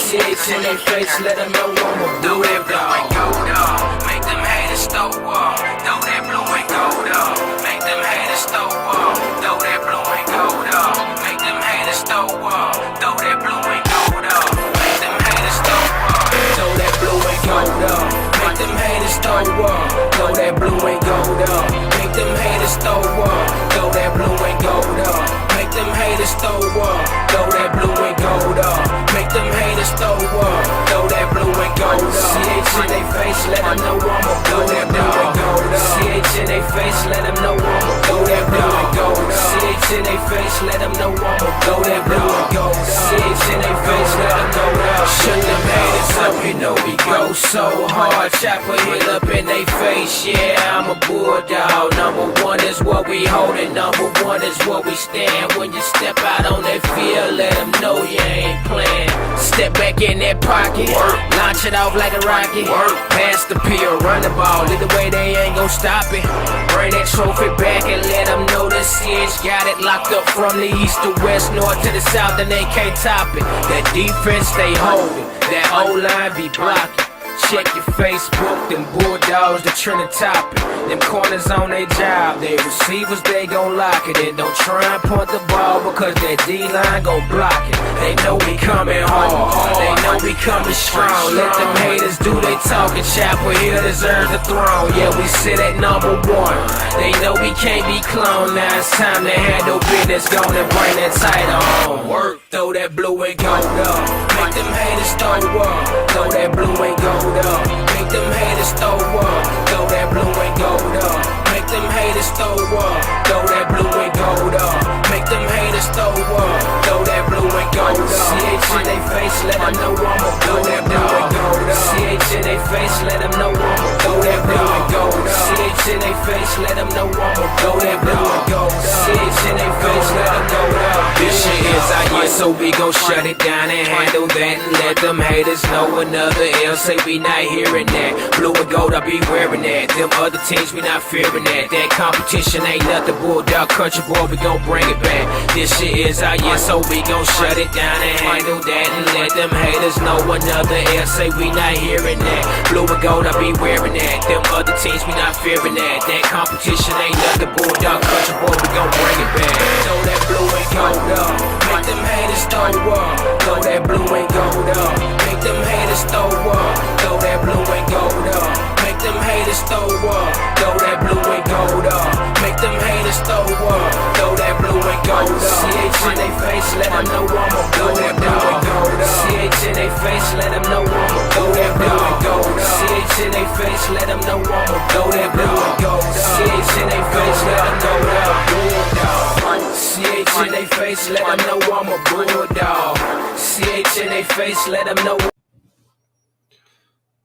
CH in their face, let them know I'ma do that blue and gold up. Make them haters throw up. Throw that blue and gold up. Make them haters throw up. Throw that blue and gold up. Make them haters throw up. Throw that blue and gold up. Make them haters throw up. Throw that blue and gold up. Make them haters throw up. Throw that blue and gold up. Make them haters throw up. Throw that blue and gold up. Make them haters throw up. Throw that blue and gold up. Make them haters throw up. Throw that blue and gold up. CH in they face, let them know I'ma blow that blue and gold up. CH in they face, let them know I'ma blow that blue and gold up. CH in they face, let them know I'ma blow that blue and gold up. CH in they face, let them know that. Shut them haters up, you know we go so hard. Chopper hit up in they face, yeah, I'm a bulldog. Number one is what we holding, number one is what we stand. When you step out on that field, let them know you ain't playing. Step back in that pocket, launch it off like a rocket. Pass the pill, run the ball, either way they ain't gon' stop it. Bring that trophy back and let them know the CH got it locked up from the east to west, north to the south, and they can't top it. That defense they holding, that O-line be blocking. Check your Facebook, them bulldogs, they tryna top it. Them corners on they job, they receivers, they gon' lock it. And don't try and punt the ball because that D-line gon' block it. They know we coming hard, they know we coming strong. Let them haters do they talking, Chapel Hill deserves the throne. Yeah, we sit at number one, they know we can't be cloned. Now it's time to handle business, gonna bring that title home. Work, throw that blue and gold up. Make them haters throw up, throw that blue and gold up. Make them haters throw up, throw that blue and gold up. Make them haters throw up, throw that blue and gold up. Make them haters throw up, throw that blue and gold up. CH in they face, let them know I'ma throw that blue and gold up. CH in they face, let them know I'ma throw that blue and gold up. CH in they face, let them know I'ma throw that blue and gold up. CH in they face, let them know that. This shit is our year, so we gon' shut it down and handle that and let them haters know another L. Say we not hearing that. Blue and gold, I be wearing that. Them other teams, we not fearing that. That competition ain't nothing, bulldog country boy, we gon' bring it back. This shit is our year, so we gon' shut it down and handle that and let them haters know another L. Say we not hearing that. Blue and gold, I be wearing that. Them other teams, we not fearing that. That competition ain't nothing, bulldog country boy, we gon' bring it back. Throw that blue and gold up. Make them haters throw up. Throw that blue and gold up. Make them haters throw up. Throw that blue and gold up. Make them haters throw up. Throw that blue and gold up. Make them haters throw up. Throw that blue and gold up. CH in they face, let them know I'ma throw that blue and gold up. CH in they face, let them know I'ma throw that blue and gold up. CH in they face, let them know I'ma throw that blue and gold up. CH in they face, let them know that bulldog. CH in they face, let them know I'm a bulldog. CH in they face, let them know.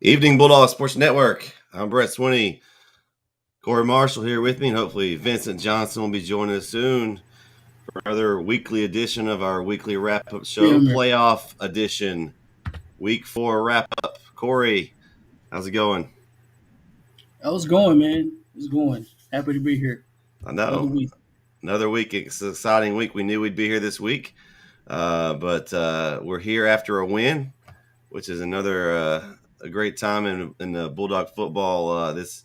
Evening Bulldog Sports Network. I'm Bret Swinney. Corey Marshall here with me, and hopefully Vincent Johnson will be joining us soon for another weekly edition of our weekly wrap-up show, playoff edition, week 4 wrap-up. Corey, how's it going? How's it going, man? It's going. Happy to be here. I know. Another week. It's an exciting week. We knew we'd be here this week, but we're here after a win, which is another a great time in the Bulldog football this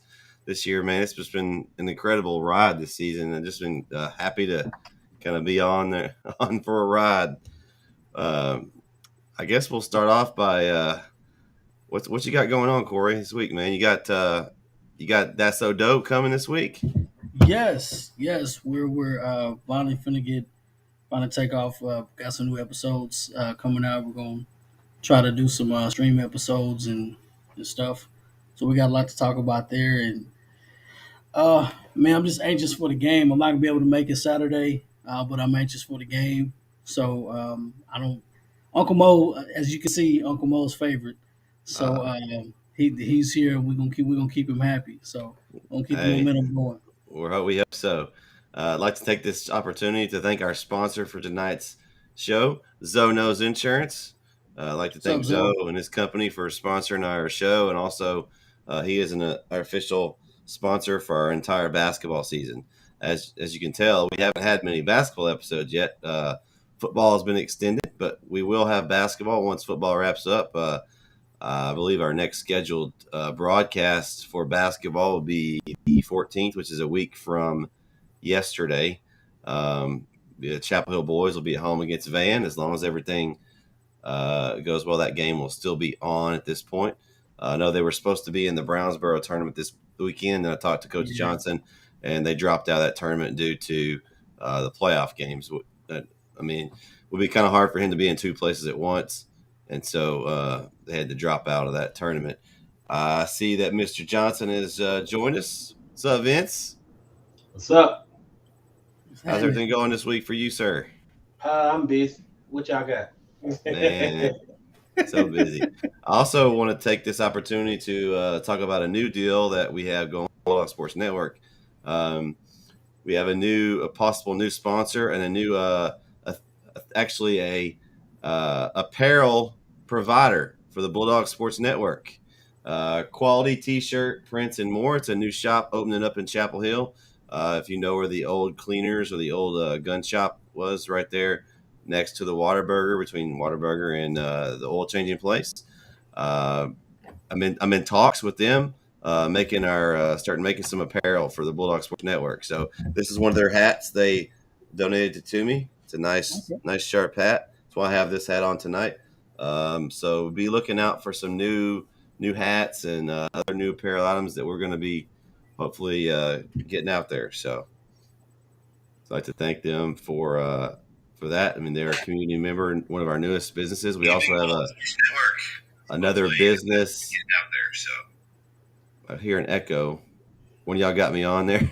year, man. It's just been an incredible ride this season, and just been happy to kind of be on for a ride. I guess we'll start off by what you got going on, Corey, this week, man. You got That's So Dope coming this week. Yes. We're finally finna take off. Got some new episodes coming out. We're gonna try to do some stream episodes and stuff. So we got a lot to talk about there. And man, I'm just anxious for the game. I'm not gonna be able to make it Saturday, but I'm anxious for the game. So I don't. Uncle Mo, as you can see, Uncle Mo's favorite. So he's here. We're gonna keep him happy. So we're gonna keep the momentum going. We hope so. I'd like to take this opportunity to thank our sponsor for tonight's show, Zoe Knows Insurance. I'd like to thank Zoe and his company for sponsoring our show, and also he is our official sponsor for our entire basketball season. As you can tell, we haven't had many basketball episodes yet, football has been extended, but we will have basketball once football wraps up. I believe our next scheduled broadcast for basketball will be the 14th, which is a week from yesterday. The Chapel Hill boys will be at home against Van. As long as everything goes well, that game will still be on at this point. I know they were supposed to be in the Brownsboro tournament this weekend, and I talked to Coach Johnson, and they dropped out of that tournament due to the playoff games. I mean, it would be kind of hard for him to be in two places at once, and so they had to drop out of that tournament. I see that Mr. Johnson has joined us. What's up, Vince? What's up? How's everything going this week for you, sir? I'm busy. What y'all got? Man, so busy. I also want to take this opportunity to talk about a new deal that we have going on Bulldog Sports Network. We have a possible new sponsor and a new, actually a apparel provider for the Bulldog Sports Network. Quality T-shirt, prints, and more. It's a new shop opening up in Chapel Hill. If you know where the old cleaners or the old gun shop was, right there next to the Whataburger, between Whataburger and the oil changing place. I'm in talks with them, starting making some apparel for the Bulldog Sports Network. So this is one of their hats. They donated it to me. It's a nice sharp hat. That's why I have this hat on tonight. So be looking out for some new hats and other new apparel items that we're going to be hopefully getting out there. So I'd like to thank them for that. I mean, they're a community member and one of our newest businesses. We also have another business. Out there, so I hear an echo. One of y'all got me on there.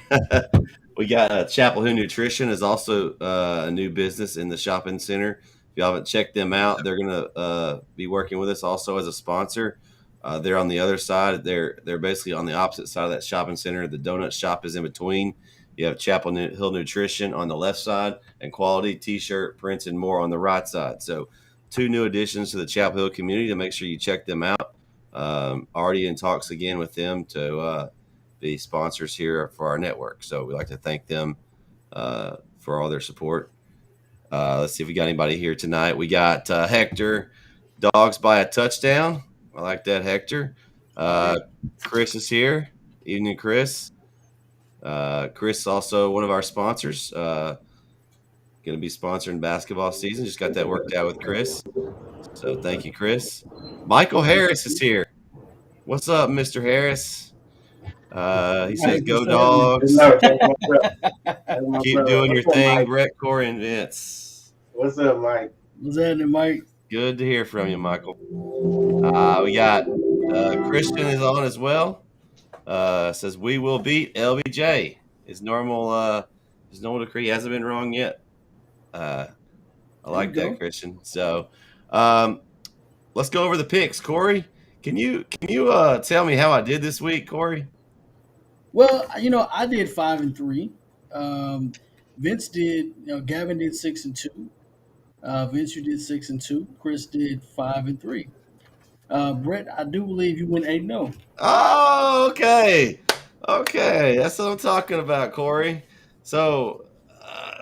We got Chapel Hill Nutrition is also a new business in the shopping center. If y'all haven't checked them out, they're going to be working with us also as a sponsor. They're on the other side. They're basically on the opposite side of that shopping center. The donut shop is in between. You have Chapel Hill Nutrition on the left side and Quality T-shirt, prints, and more on the right side. So 2 new additions to the Chapel Hill community. To make sure you check them out. Already in talks again with them to be sponsors here for our network. So we'd like to thank them for all their support. Let's see if we got anybody here tonight. We got Hector, Dogs by a Touchdown. I like that, Hector. Chris is here. Evening, Chris. Chris is also one of our sponsors. Going to be sponsoring basketball season. Just got that worked out with Chris. So thank you, Chris. Michael Harris is here. What's up, Mr. Harris? He says, "Go Dogs." Keep doing your thing, Bret, Corey, and Vince. What's up, Mike? What's happening, Mike? Good to hear from you, Michael. We got Christian is on as well. Says we will beat LBJ. His normal decree hasn't been wrong yet. I like that, Christian. So let's go over the picks. Corey, can you tell me how I did this week, Corey? Well, I did 5-3. Vince did. Gavin did 6-2. Vince, you did 6-2. Chris did 5-3. Bret, I do believe you went 8-0. Oh, okay. That's what I'm talking about, Corey. So,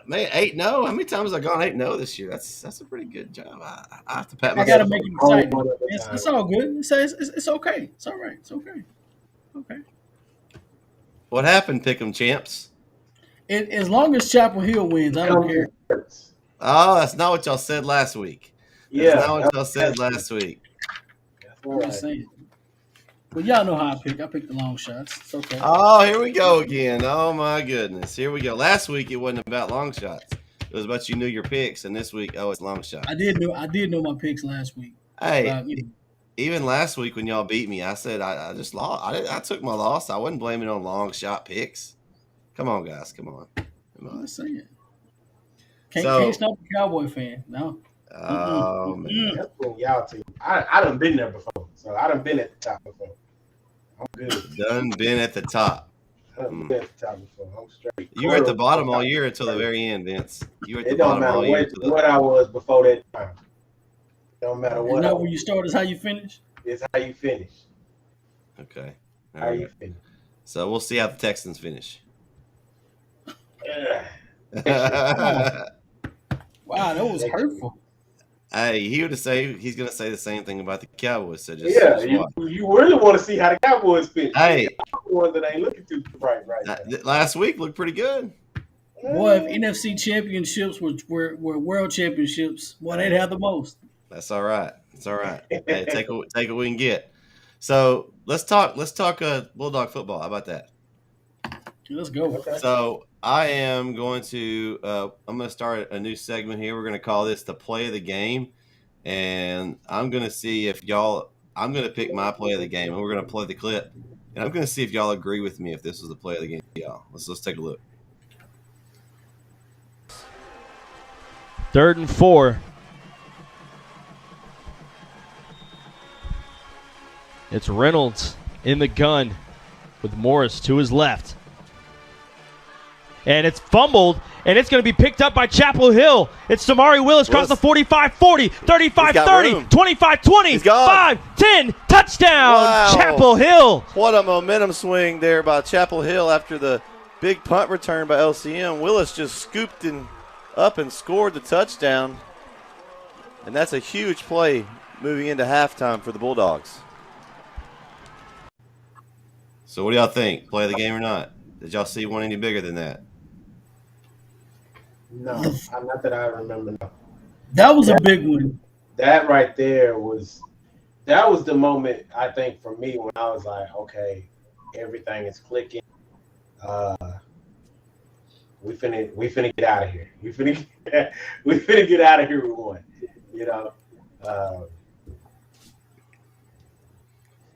man, 8-0. How many times have I gone 8-0 this year? That's a pretty good job. I have to pat myself. I gotta make it exciting. It's all good. It's okay. It's all right. It's okay. Okay. What happened, Pick'em champs? As long as Chapel Hill wins, I don't care. Oh, that's not what y'all said last week. That's not what y'all said last week. I'm just saying. Well, y'all know how I pick. I pick the long shots. It's okay. Oh, here we go again. Oh my goodness. Here we go. Last week it wasn't about long shots. It was about you knew your picks, and this week, it's long shots. I did know my picks last week. Hey, even last week when y'all beat me, I said I just lost. I took my loss. I wasn't blaming it on long shot picks. Come on, guys. Come on. I'm just saying. Can't stop a Cowboy fan. No. Oh, man. That's what y'all team. I done been there before, so I done been at the top before. I'm good. Done been at the top. Been at the top before. I'm straight. You were at the bottom all year until the very end, Vince. You were at the it don't bottom matter all year. what I was before that time. It don't matter what. It's not where you start, it's how you finish. It's how you finish. Okay. All how right. you finish. So we'll see how the Texans finish. Why Wow, that was hurtful. Hey, he's going to say the same thing about the Cowboys. So Yeah, watch. you really want to see how the Cowboys finish. Hey, the ones that ain't looking too bright right now. last week looked pretty good. Boy, if NFC championships were world championships, boy, they'd have the most. That's all right. It's all right. Hey, take what we can get. So let's talk Bulldog football. How about that? Let's go. Okay. So I am going to I'm going to start a new segment here. We're going to call this the play of the game, and I'm going to see if y'all. I'm going to pick my play of the game, and we're going to play the clip, and I'm going to see if y'all agree with me if this was the play of the game. Y'all, let's take a look. 3rd and 4. It's Reynolds in the gun with Morris to his left. And it's fumbled, and it's going to be picked up by Chapel Hill. It's Damari Willis across the 45-40, 35-30, 25-20, 5-10, touchdown, Wow. Chapel Hill. What a momentum swing there by Chapel Hill after the big punt return by LCM. Willis just scooped up and scored the touchdown. And that's a huge play moving into halftime for the Bulldogs. So what do y'all think? Play of the game or not? Did y'all see one any bigger than that? No, not that I remember. No. That was a big one. That right there was the moment, I think, for me when I was like, okay, everything is clicking. We finna get out of here. We finna get out of here with one. You know.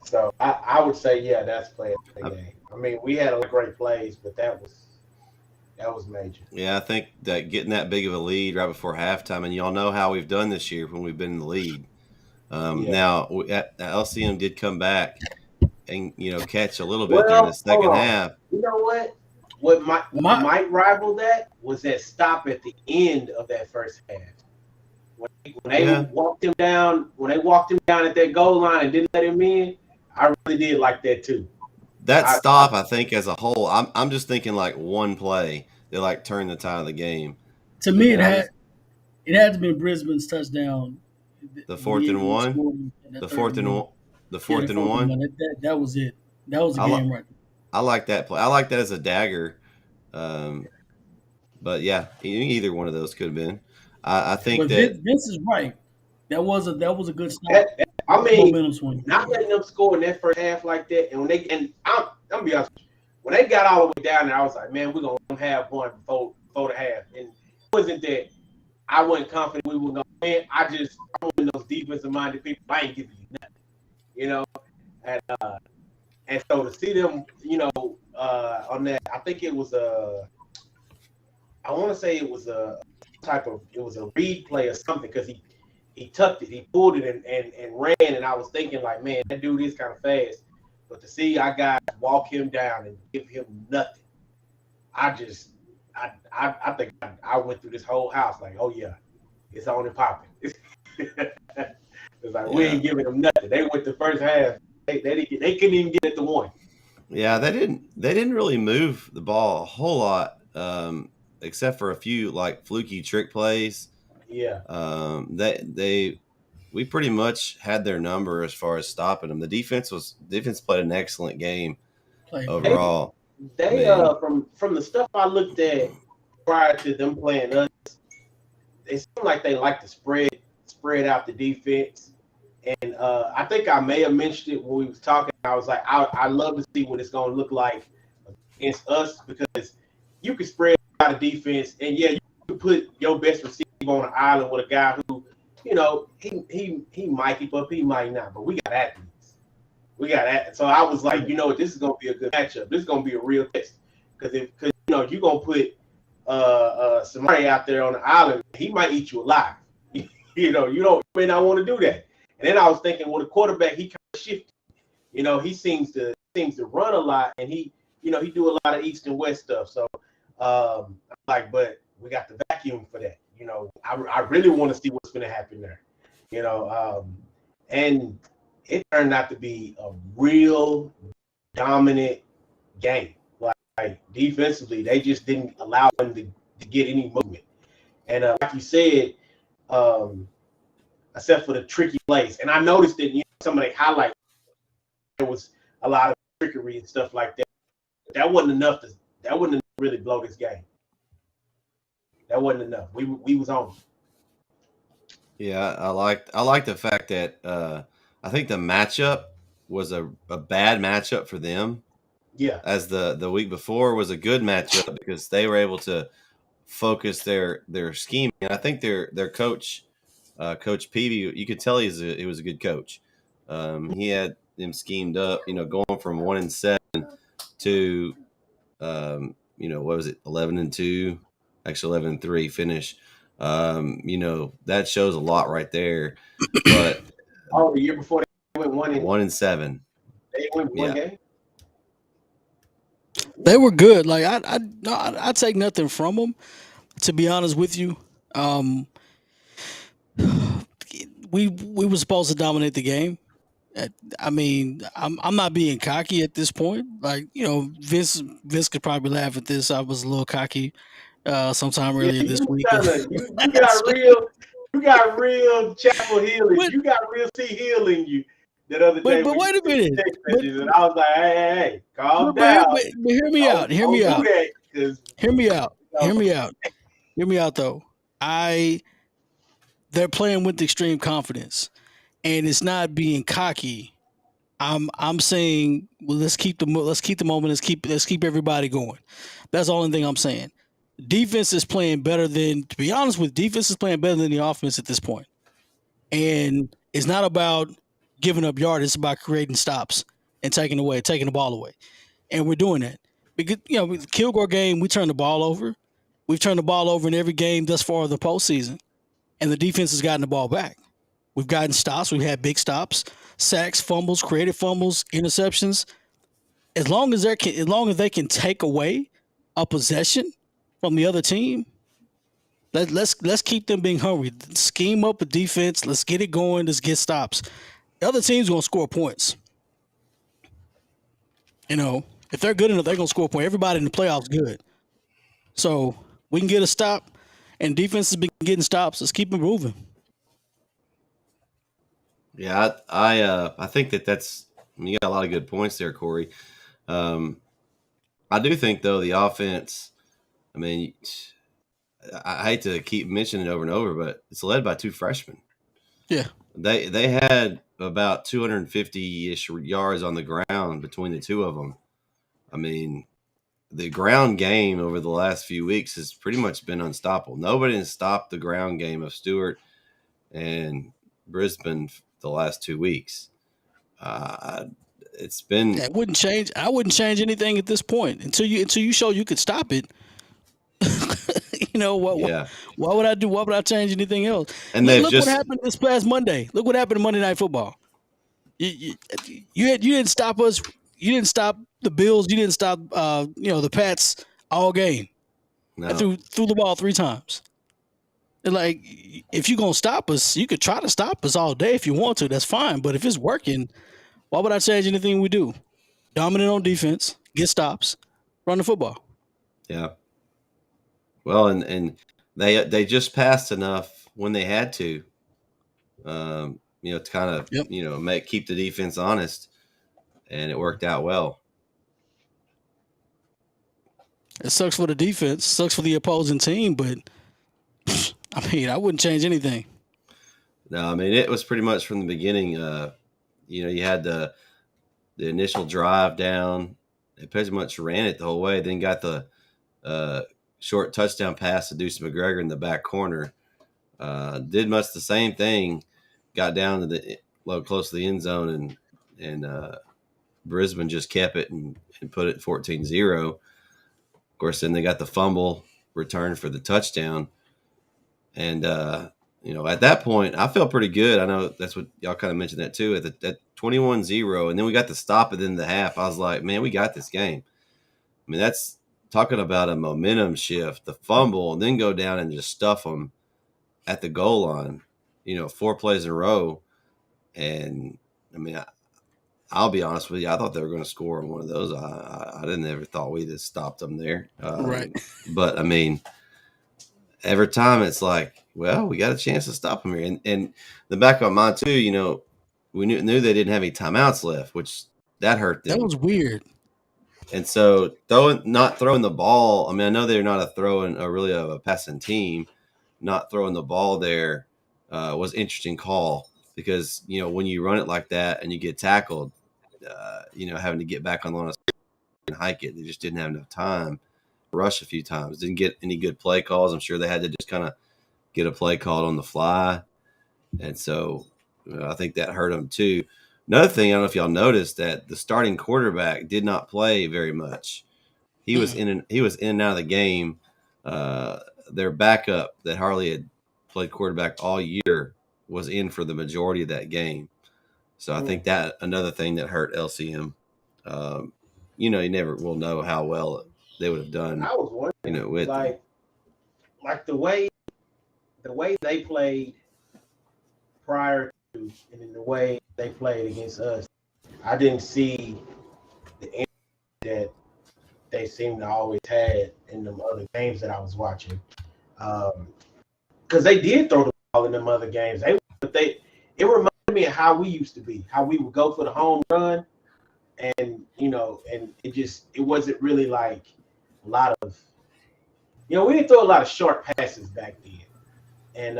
So I would say, yeah, that's play of the game. I mean, we had a lot of great plays, but that was major. Yeah, I think that getting that big of a lead right before halftime, and y'all know how we've done this year when we've been in the lead. Now, LCM did come back and, catch a little bit during the second half. You know what? What might rival that was that stop at the end of that first half. When they walked him down at that goal line and didn't let him in, I really did like that too. That stop, I think, as a whole, I'm just thinking like one play that turned the tide of the game. To me, it had to be Brisbane's touchdown. The 4th and 1. The 4th and 1. That was it. That was the game right there. I like that play. I like that as a dagger. But yeah, either one of those could have been. I think but that Vince is right. That was a good stop. I mean, momentum swing. Not letting them score in that first half like that, and I'm gonna be honest, when they got all the way down there, I was like, man, we're gonna have one before the half, and it wasn't that I wasn't confident we were gonna win. I'm one of those defensive minded people. I ain't giving you nothing, and so to see them, on that, I think it was I want to say it was a read play or something because he tucked it, he pulled it and ran, and I was thinking like, man, that dude is kind of fast, but to see our guys walk him down and give him nothing, I think I went through this whole house like, oh yeah, it's on and popping. It's like we ain't giving them nothing. They went the first half, they couldn't even get it to one. Yeah, they didn't really move the ball a whole lot, except for a few fluky trick plays. Yeah. We pretty much had their number as far as stopping them. The defense played an excellent game overall. They from the stuff I looked at prior to them playing us, it seemed like they like to spread out the defense. And I think I may have mentioned it when we was talking. I was like, I love to see what it's going to look like against us because you can spread out a defense, and yeah, you can put your best receiver on an island with a guy who, he might keep up, he might not, but we got athletes. So I was like, this is going to be a good matchup. This is going to be a real test because you're going to put somebody out there on the island, he might eat you alive. You may not want to do that. And then I was thinking, well, the quarterback, he kind of shifted. He seems to run a lot, and he do a lot of east and west stuff. So, but we got the vacuum for that. I really want to see what's going to happen there. And it turned out to be a real dominant game. Like defensively, they just didn't allow them to get any movement. And like you said, except for the tricky plays, and I noticed that some of the highlights there was a lot of trickery and stuff like that. That wasn't enough that wouldn't really blow this game. That wasn't enough. We was on. Yeah, I like the fact that I think the matchup was a bad matchup for them. Yeah. As the week before was a good matchup because they were able to focus their scheme. And I think their coach, Coach Peavy, you could tell he was a good coach. He had them schemed up, going from 1-7 to what was it, 11-2, actually 11-3 finish. That shows a lot right there. But the year before they went 1-7. They went one game. They were good. Like I take nothing from them, to be honest with you. We were supposed to dominate the game. I mean, I'm not being cocky at this point. Like, Vince could probably laugh at this. I was a little cocky sometime earlier this week. You got real Chapel Hill. You got real C Hill in you. That other day, but wait a minute. And I was like, hey, calm down. But hear me out. Hear me out. Hear me out, though. They're playing with extreme confidence, and it's not being cocky. I'm saying, well, let's keep the moment. Let's keep everybody going. That's the only thing I'm saying. Defense is playing better than, to be honest with, defense is playing better than the offense at this point. And it's not about giving up yard. It's about creating stops and taking the ball away. And we're doing that. Because, with the Kilgore game, we turned the ball over. We've turned the ball over in every game thus far of the postseason. And the defense has gotten the ball back. We've gotten stops. We've had big stops, sacks, fumbles, creative fumbles, interceptions. As long as they can take away a possession from the other team, let's keep them being hungry. Scheme up a defense. Let's get it going. Let's get stops. The other team's gonna score points. If they're good enough, they're gonna score points. Everybody in the playoffs good. So we can get a stop, and defense has been getting stops. Let's keep it moving. Yeah, I think that's you got a lot of good points there, Corey. I do think though the offense. I mean, I hate to keep mentioning it over and over, but it's led by two freshmen. Yeah, they had about 250-ish yards on the ground between the two of them. I mean, the ground game over the last few weeks has pretty much been unstoppable. Nobody has stopped the ground game of Stewart and Brisbane the last 2 weeks. It's been. That wouldn't change. I wouldn't change anything at this point until you show you could stop it. What? Yeah. Why would I do? Why would I change anything else? And look what happened this past Monday. Look what happened in Monday Night Football. You didn't stop us. You didn't stop the Bills. You didn't stop the Pats all game. No. I threw the ball 3 times. And like, if you're gonna stop us, you could try to stop us all day if you want to. That's fine. But if it's working, why would I change anything we do? Dominant on defense, get stops, run the football. Yeah. Well, and they just passed enough when they had to, to kind of keep the defense honest, and it worked out well. It sucks for the defense, sucks for the opposing team, but I mean, I wouldn't change anything. No, I mean it was pretty much from the beginning. You had the initial drive down. They pretty much ran it the whole way. Then got the short touchdown pass to Deuce McGregor in the back corner. Did much the same thing. Got down to the close to the end zone, and Brisbane just kept it and put it 14-0. Of course, then they got the fumble return for the touchdown. And, at that point, I felt pretty good. I know that's what y'all kind of mentioned that too. At 21-0, and then we got the stop at the end of the half. I was like, man, we got this game. I mean, that's talking about a momentum shift, the fumble, and then go down and just stuff them at the goal line, 4 plays in a row. And, I mean, I'll be honest with you. I thought they were going to score on one of those. I didn't ever thought we'd have stopped them there. Right. But, I mean, every time it's like, well, we got a chance to stop them here. And the back of my mind too, we knew they didn't have any timeouts left, which that hurt them. That was weird. And so not throwing the ball. I mean, I know they're not a passing team. Not throwing the ball there was an interesting call because when you run it like that and you get tackled, having to get back on the line and hike it, they just didn't have enough time. Rush a few times, didn't get any good play calls. I'm sure they had to just kind of get a play called on the fly, and so I think that hurt them too. Another thing, I don't know if y'all noticed that the starting quarterback did not play very much. He was in and out of the game. Their backup that hardly had played quarterback all year was in for the majority of that game. So I think that another thing that hurt LCM. You never will know how well they would have done. I was wondering, with like the way they played prior to, and in the way they played against us, I didn't see the energy that they seemed to always had in them other games that I was watching. Because they did throw the ball in them other games. It reminded me of how we used to be, how we would go for the home run, and and it wasn't really like a lot of, we didn't throw a lot of short passes back then, and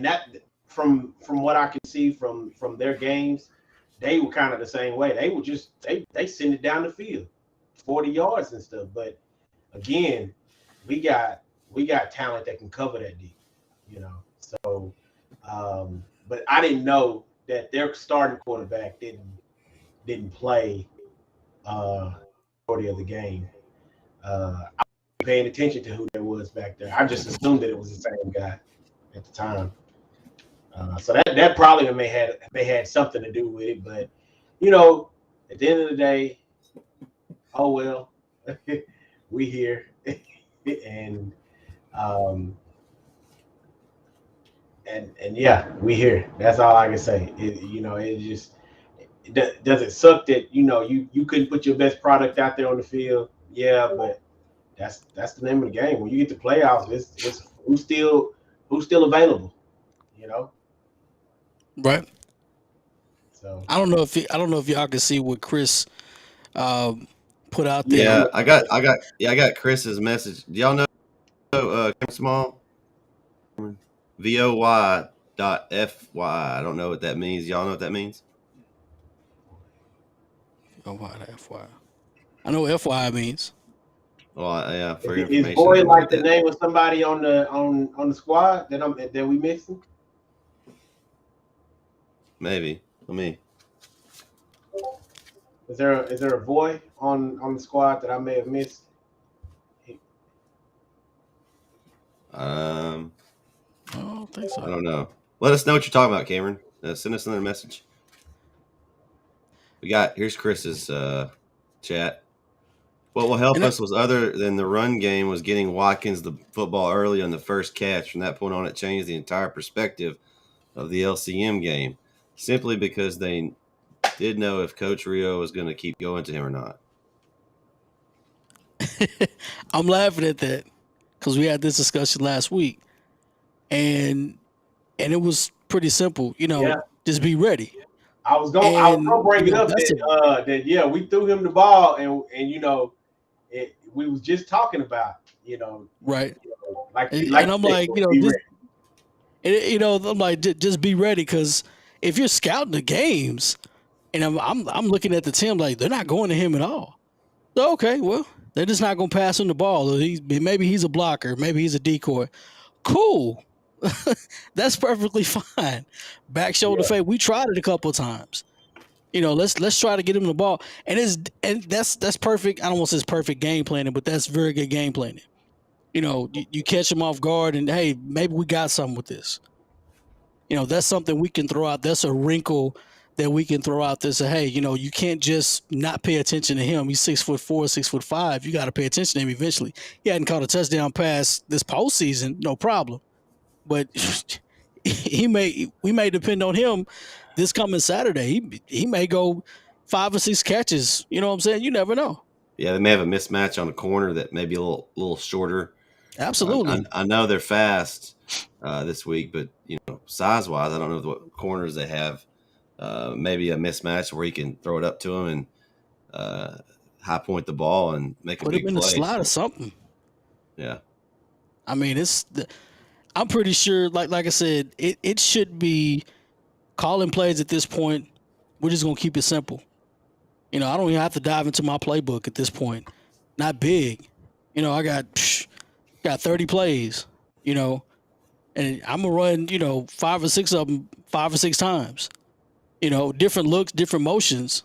that from what I can see from their games, they were kind of the same way. They would just they send it down the field, 40 yards and stuff. But again, we got talent that can cover that deep, So, but I didn't know that their starting quarterback didn't play majority of the game. I wasn't paying attention to who there was back there. I just assumed that it was the same guy at the time. So that probably may had something to do with it. But at the end of the day, oh well, we here, and yeah, we here. That's all I can say. Does it suck that you couldn't put your best product out there on the field? Yeah, but that's the name of the game. When you get to playoffs, it's who's still available, Right. So I don't know if y'all can see what Chris put out there. Yeah, I got Chris's message. Do y'all know small VOY.FY? I don't know what that means. Y'all know what that means? Oh, why the FY? I know what FY means. Well, yeah, for is information. Boyd like the name of somebody on the squad that we missing? Maybe. Let me. Is there a boy on the squad that I may have missed? I don't think so. I don't know. Let us know what you're talking about, Cameron. Send us another message. Here's Chris's chat. What will help us was other than the run game was getting Watkins the football early on the first catch. From that point on, it changed the entire perspective of the LCM game, simply because they did know if Coach Rio was going to keep going to him or not. I'm laughing at that because we had this discussion last week, and it was pretty simple. Just be ready. I was gonna bring it up that we threw him the ball and we was just talking about right. And I'm like, I'm like, just be ready, because if you're scouting the games, and I'm looking at the team like they're not going to him at all. So, okay, well, they're just not going to pass him the ball. Maybe he's a blocker, maybe he's a decoy. Cool. That's perfectly fine. Back shoulder fade. We tried it a couple of times. Let's try to get him the ball. And that's perfect. I don't want to say it's perfect game planning, but that's very good game planning. You catch him off guard and, hey, maybe we got something with this. That's something we can throw out. That's a wrinkle that we can throw out there. Say, hey, you can't just not pay attention to him. He's 6'4", 6'5". You got to pay attention to him eventually. He hadn't caught a touchdown pass this postseason, no problem. But we may depend on him this coming Saturday. He may go 5 or 6 catches. You know what I'm saying? You never know. Yeah, they may have a mismatch on a corner that may be a little shorter Absolutely. I know they're fast this week, but size wise, I don't know what corners they have. Maybe a mismatch where he can throw it up to him and high point the ball and make a Put him big in the play. slot or something. Yeah. I mean, I'm pretty sure, like I said, it should be calling plays at this point. We're just gonna keep it simple. I don't even have to dive into my playbook at this point. Not big. I got 30 plays. And I'm gonna run 5 or 6 of them 5 or 6 times. Different looks, different motions,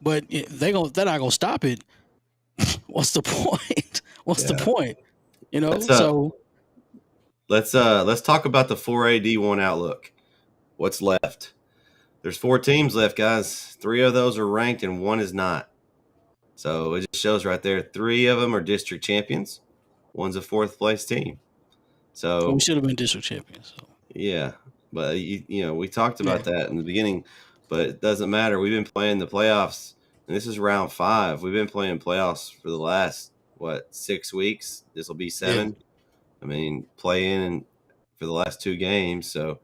but they're not gonna stop it. What's the point? What's the point? So let's talk about the 4A D1 outlook. What's left? There's 4 teams left, guys. 3 of those are ranked and 1 is not. So it just shows right there. 3 of them are district champions. 1's a 4th place team. So we should have been district champions. So. Yeah, but we talked about that in the beginning, but it doesn't matter. We've been playing the playoffs, and this is round 5. We've been playing playoffs for the last 6 weeks. This will be 7. Yeah. I mean, playing for the last 2 games. So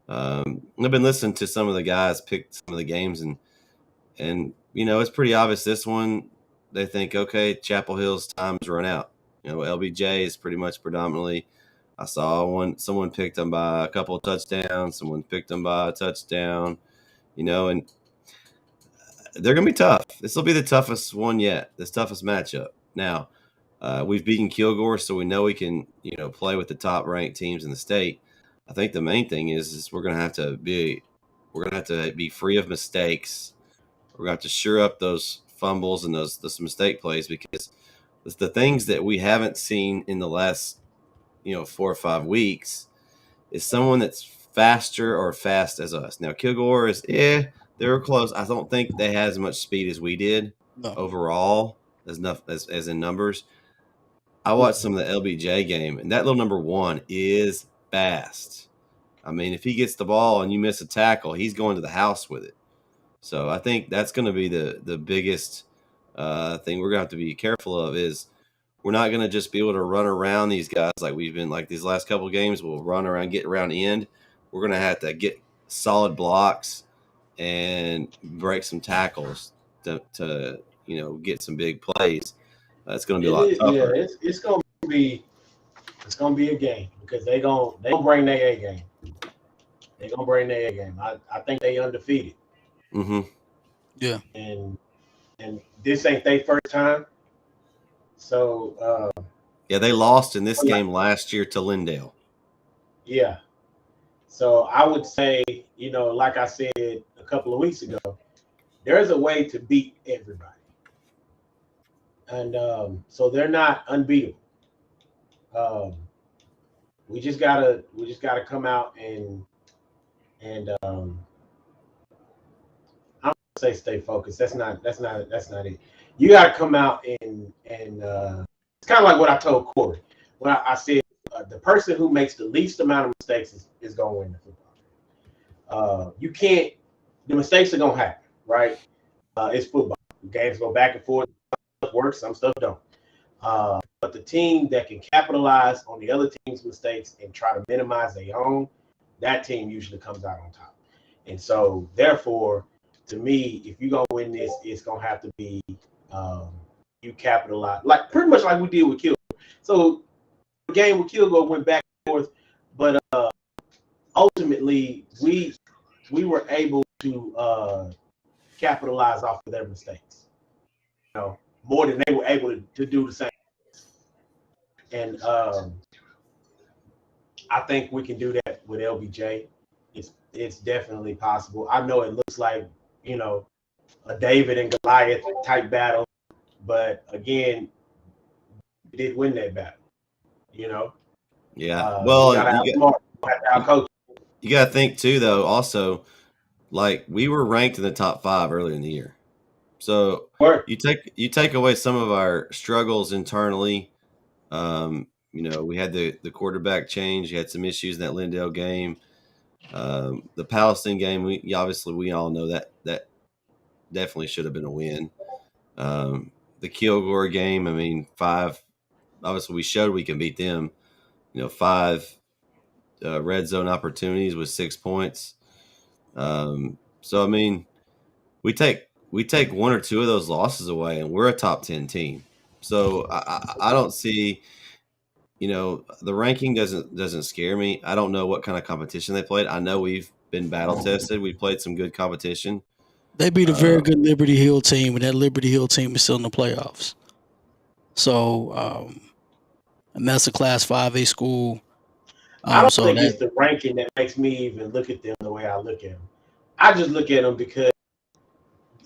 I've been listening to some of the guys pick some of the games, and it's pretty obvious. This one, they think, okay, Chapel Hill's time's run out. LBJ is pretty much predominantly. I saw someone picked them by a couple of touchdowns. Someone picked them by a touchdown, and they're going to be tough. This will be the toughest one yet, this toughest matchup. Now, we've beaten Kilgore, so we know we can, play with the top-ranked teams in the state. I think the main thing is we're going to have to be free of mistakes. We're going to have to shore up those fumbles and those mistake plays, because it's the things that we haven't seen in the last 4 or 5 weeks is someone that's faster or fast as us. Now, Kilgore is, they were close. I don't think they had as much speed as we did overall, as in numbers. I watched some of the LBJ game, and that little number 1 is fast. I mean, if he gets the ball and you miss a tackle, he's going to the house with it. So I think that's going to be the biggest thing we're going to have to be careful of is we're not going to just be able to run around these guys like we've been like these last couple of games. We'll run around, get around end. We're going to have to get solid blocks and break some tackles to get some big plays. It's going to be a lot tougher. Yeah, it's going to be a game because they gonna bring their A game. They're going to bring their A game. I think they undefeated. Mm-hmm. Yeah. And this ain't their first time. So they lost in this game last year to Lindale. Yeah. So I would say, like I said a couple of weeks ago, there's a way to beat everybody. And so they're not unbeatable. We just gotta come out and I'm gonna say stay focused. That's not it. You gotta come out and it's kind of like what I told Corey when I said the person who makes the least amount of mistakes is gonna win the football. You can't. The mistakes are gonna happen, right? It's football. Games go back and forth. Some stuff works, some stuff don't. But the team that can capitalize on the other team's mistakes and try to minimize their own, that team usually comes out on top. And so, therefore, to me, if you're gonna win this, it's gonna have to be you capitalize, like pretty much like we did with Kilgore. So the game with Kilgore went back and forth, but ultimately we were able to capitalize off of their mistakes. More than they were able to do the same. And I think we can do that with LBJ. It's definitely possible. I know it looks like a David and Goliath type battle, but again, we did win that battle. Yeah. Well, you got to think too, though. Also, like we were ranked in the top 5 earlier in the year, so you take away some of our struggles internally. We had the quarterback change. You had some issues in that Lindale game. The Palestine game, we all know that definitely should have been a win. The Kilgore game, I mean, 5 obviously we showed we can beat them. 5 red zone opportunities with 6 points. So I mean, we take 1 or 2 of those losses away, and we're a top 10 team. So I don't see, the ranking doesn't scare me. I don't know what kind of competition they played. I know we've been battle tested. We played some good competition. They beat a very good Liberty Hill team, and that Liberty Hill team is still in the playoffs. So, and that's a Class 5A school. I don't think it's the ranking that makes me even look at them the way I look at them. I just look at them because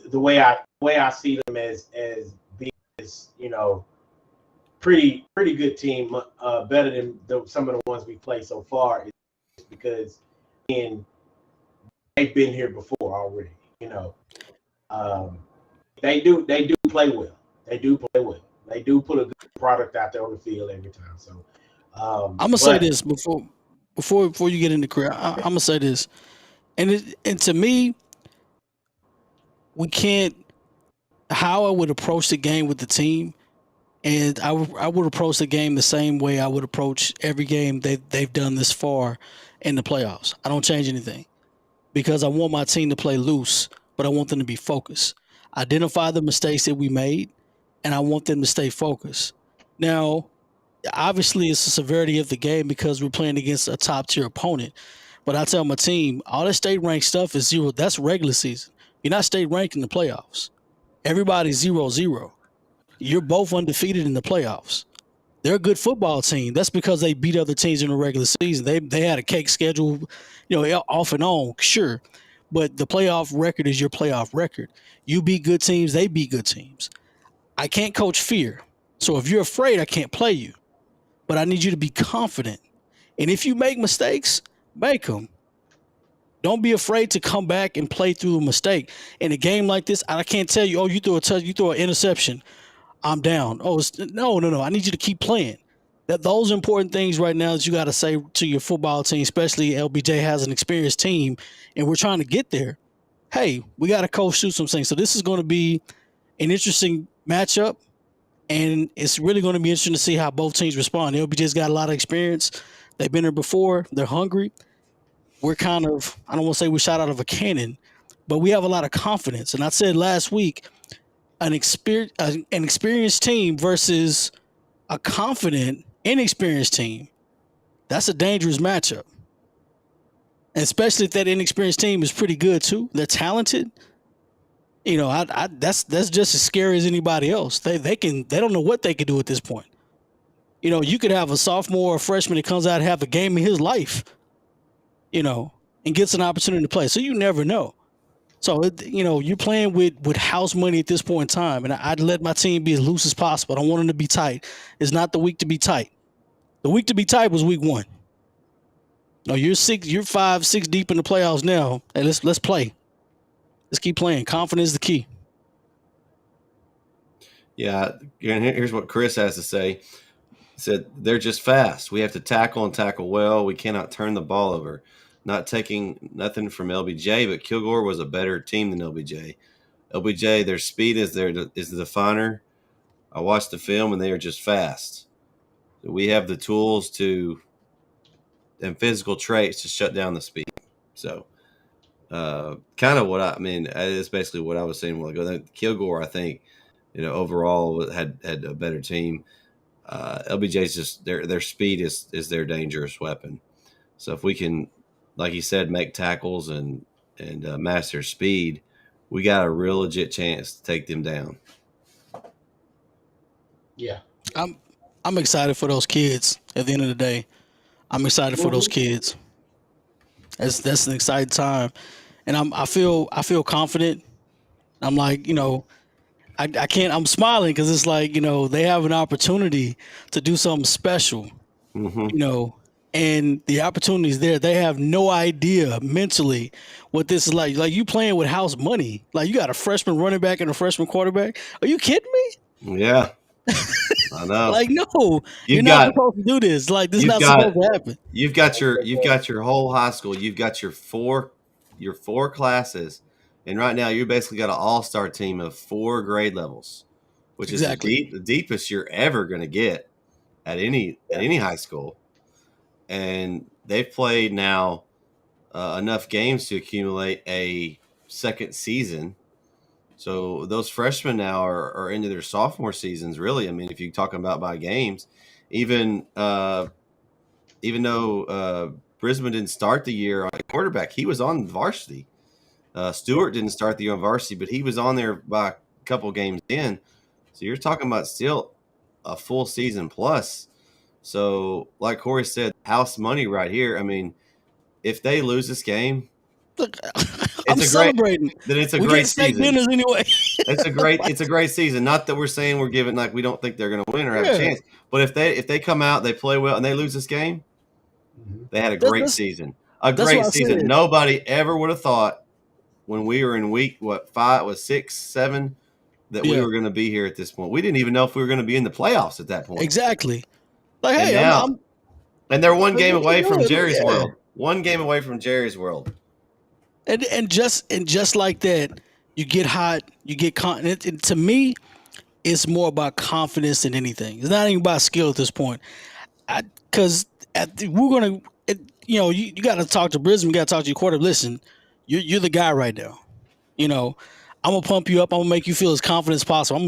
the way I see them as being this, pretty good team, better than some of the ones we played so far, is because they've been here before already. They do play well. They do play well. They do put a good product out there on the field every time. So I'm gonna say this before you get into career. I'm gonna say this, and to me, we can't. How I would approach the game with the team, and I would approach the game the same way I would approach every game they've done this far in the playoffs. I don't change anything because I want my team to play loose, but I want them to be focused. Identify the mistakes that we made, and I want them to stay focused. Now, obviously, it's the severity of the game because we're playing against a top-tier opponent. But I tell my team, all that state-ranked stuff is 0. That's regular season. You're not state-ranked in the playoffs. Everybody's 0-0. You're both undefeated in the playoffs. They're a good football team. That's because they beat other teams in the regular season. They had a cake schedule, off and on, sure. But the playoff record is your playoff record. You beat good teams, they beat good teams. I can't coach fear. So if you're afraid, I can't play you. But I need you to be confident. And if you make mistakes, make them. Don't be afraid to come back and play through a mistake. In a game like this, I can't tell you, you throw a touch, you throw an interception, I'm down. No. I need you to keep playing. Those are important things right now that you got to say to your football team, especially LBJ has an experienced team, and we're trying to get there. Hey, we got to coach through some things. So this is going to be an interesting matchup, and it's really going to be interesting to see how both teams respond. LBJ's got a lot of experience. They've been there before. They're hungry. We're kind of, I don't want to say we're shot out of a cannon, but we have a lot of confidence. And I said last week, an experienced team versus a confident, inexperienced team, that's a dangerous matchup. And especially if that inexperienced team is pretty good too. They're talented. That's just as scary as anybody else. They don't know what they can do at this point. You could have a sophomore or freshman that comes out and have a game of his life, and gets an opportunity to play. So you never know. So, you're playing with house money at this point in time, and I'd let my team be as loose as possible. I don't want them to be tight. It's not the week to be tight. The week to be tight was week 1. No, you're 5, 6 deep in the playoffs now. Hey, let's play. Let's keep playing. Confidence is the key. Yeah, and here's what Chris has to say. He said, they're just fast. We have to tackle and tackle well. We cannot turn the ball over. Not taking nothing from LBJ, but Kilgore was a better team than LBJ. LBJ, their speed is the definer. I watched the film, and they are just fast. We have the tools and physical traits to shut down the speed. So, kind of it's basically what I was saying a while ago. Kilgore, I think, overall had a better team. LBJ's just their speed is their dangerous weapon. So if we can, like he said, make tackles and match their speed, we got a real legit chance to take them down. Yeah, I'm excited for those kids. At the end of the day, I'm excited for those kids. That's an exciting time, and I feel confident. I'm like, I can't. I'm smiling because it's like, they have an opportunity to do something special. Mm-hmm. And the opportunity is there. They have no idea mentally what this is like. Like, you playing with house money. Like, you got a freshman running back and a freshman quarterback. Are you kidding me? Yeah, I know. Like, no, you're not supposed to do this. Like, this is not supposed to happen. You've got your whole high school. You've got your four classes, and right now you're basically got an all-star team of 4 grade levels, which is the deepest you're ever going to get. at any high school, and they've played now enough games to accumulate a second season. So those freshmen now are into their sophomore seasons. Really, I mean, if you're talking about by games, even though Brisbane didn't start the year on quarterback, he was on varsity. Stewart didn't start the year on varsity, but he was on there by a couple games in. So you're talking about still a full season plus. So, like Corey said, house money right here. I mean, if they lose this game, look, I'm celebrating. Then it's a we great get steak season. Dinners anyway. It's a great season. Not that we're saying we're giving like we don't think they're going to win or have a chance, but if they come out, they play well, and they lose this game, they had a great season. A great season. Nobody ever would have thought when we were in week 6, 7 that we were going to be here at this point. We didn't even know if we were going to be in the playoffs at that point. Exactly. Like, hey, and they're one game away from Jerry's world. One game away from Jerry's world. And just like that, you get hot, you get confident. And to me, it's more about confidence than anything. It's not even about skill at this point. Because we're gonna, you got to talk to Brisbane. You got to talk to your quarterback. Listen, you're the guy right now. I'm gonna pump you up. I'm gonna make you feel as confident as possible.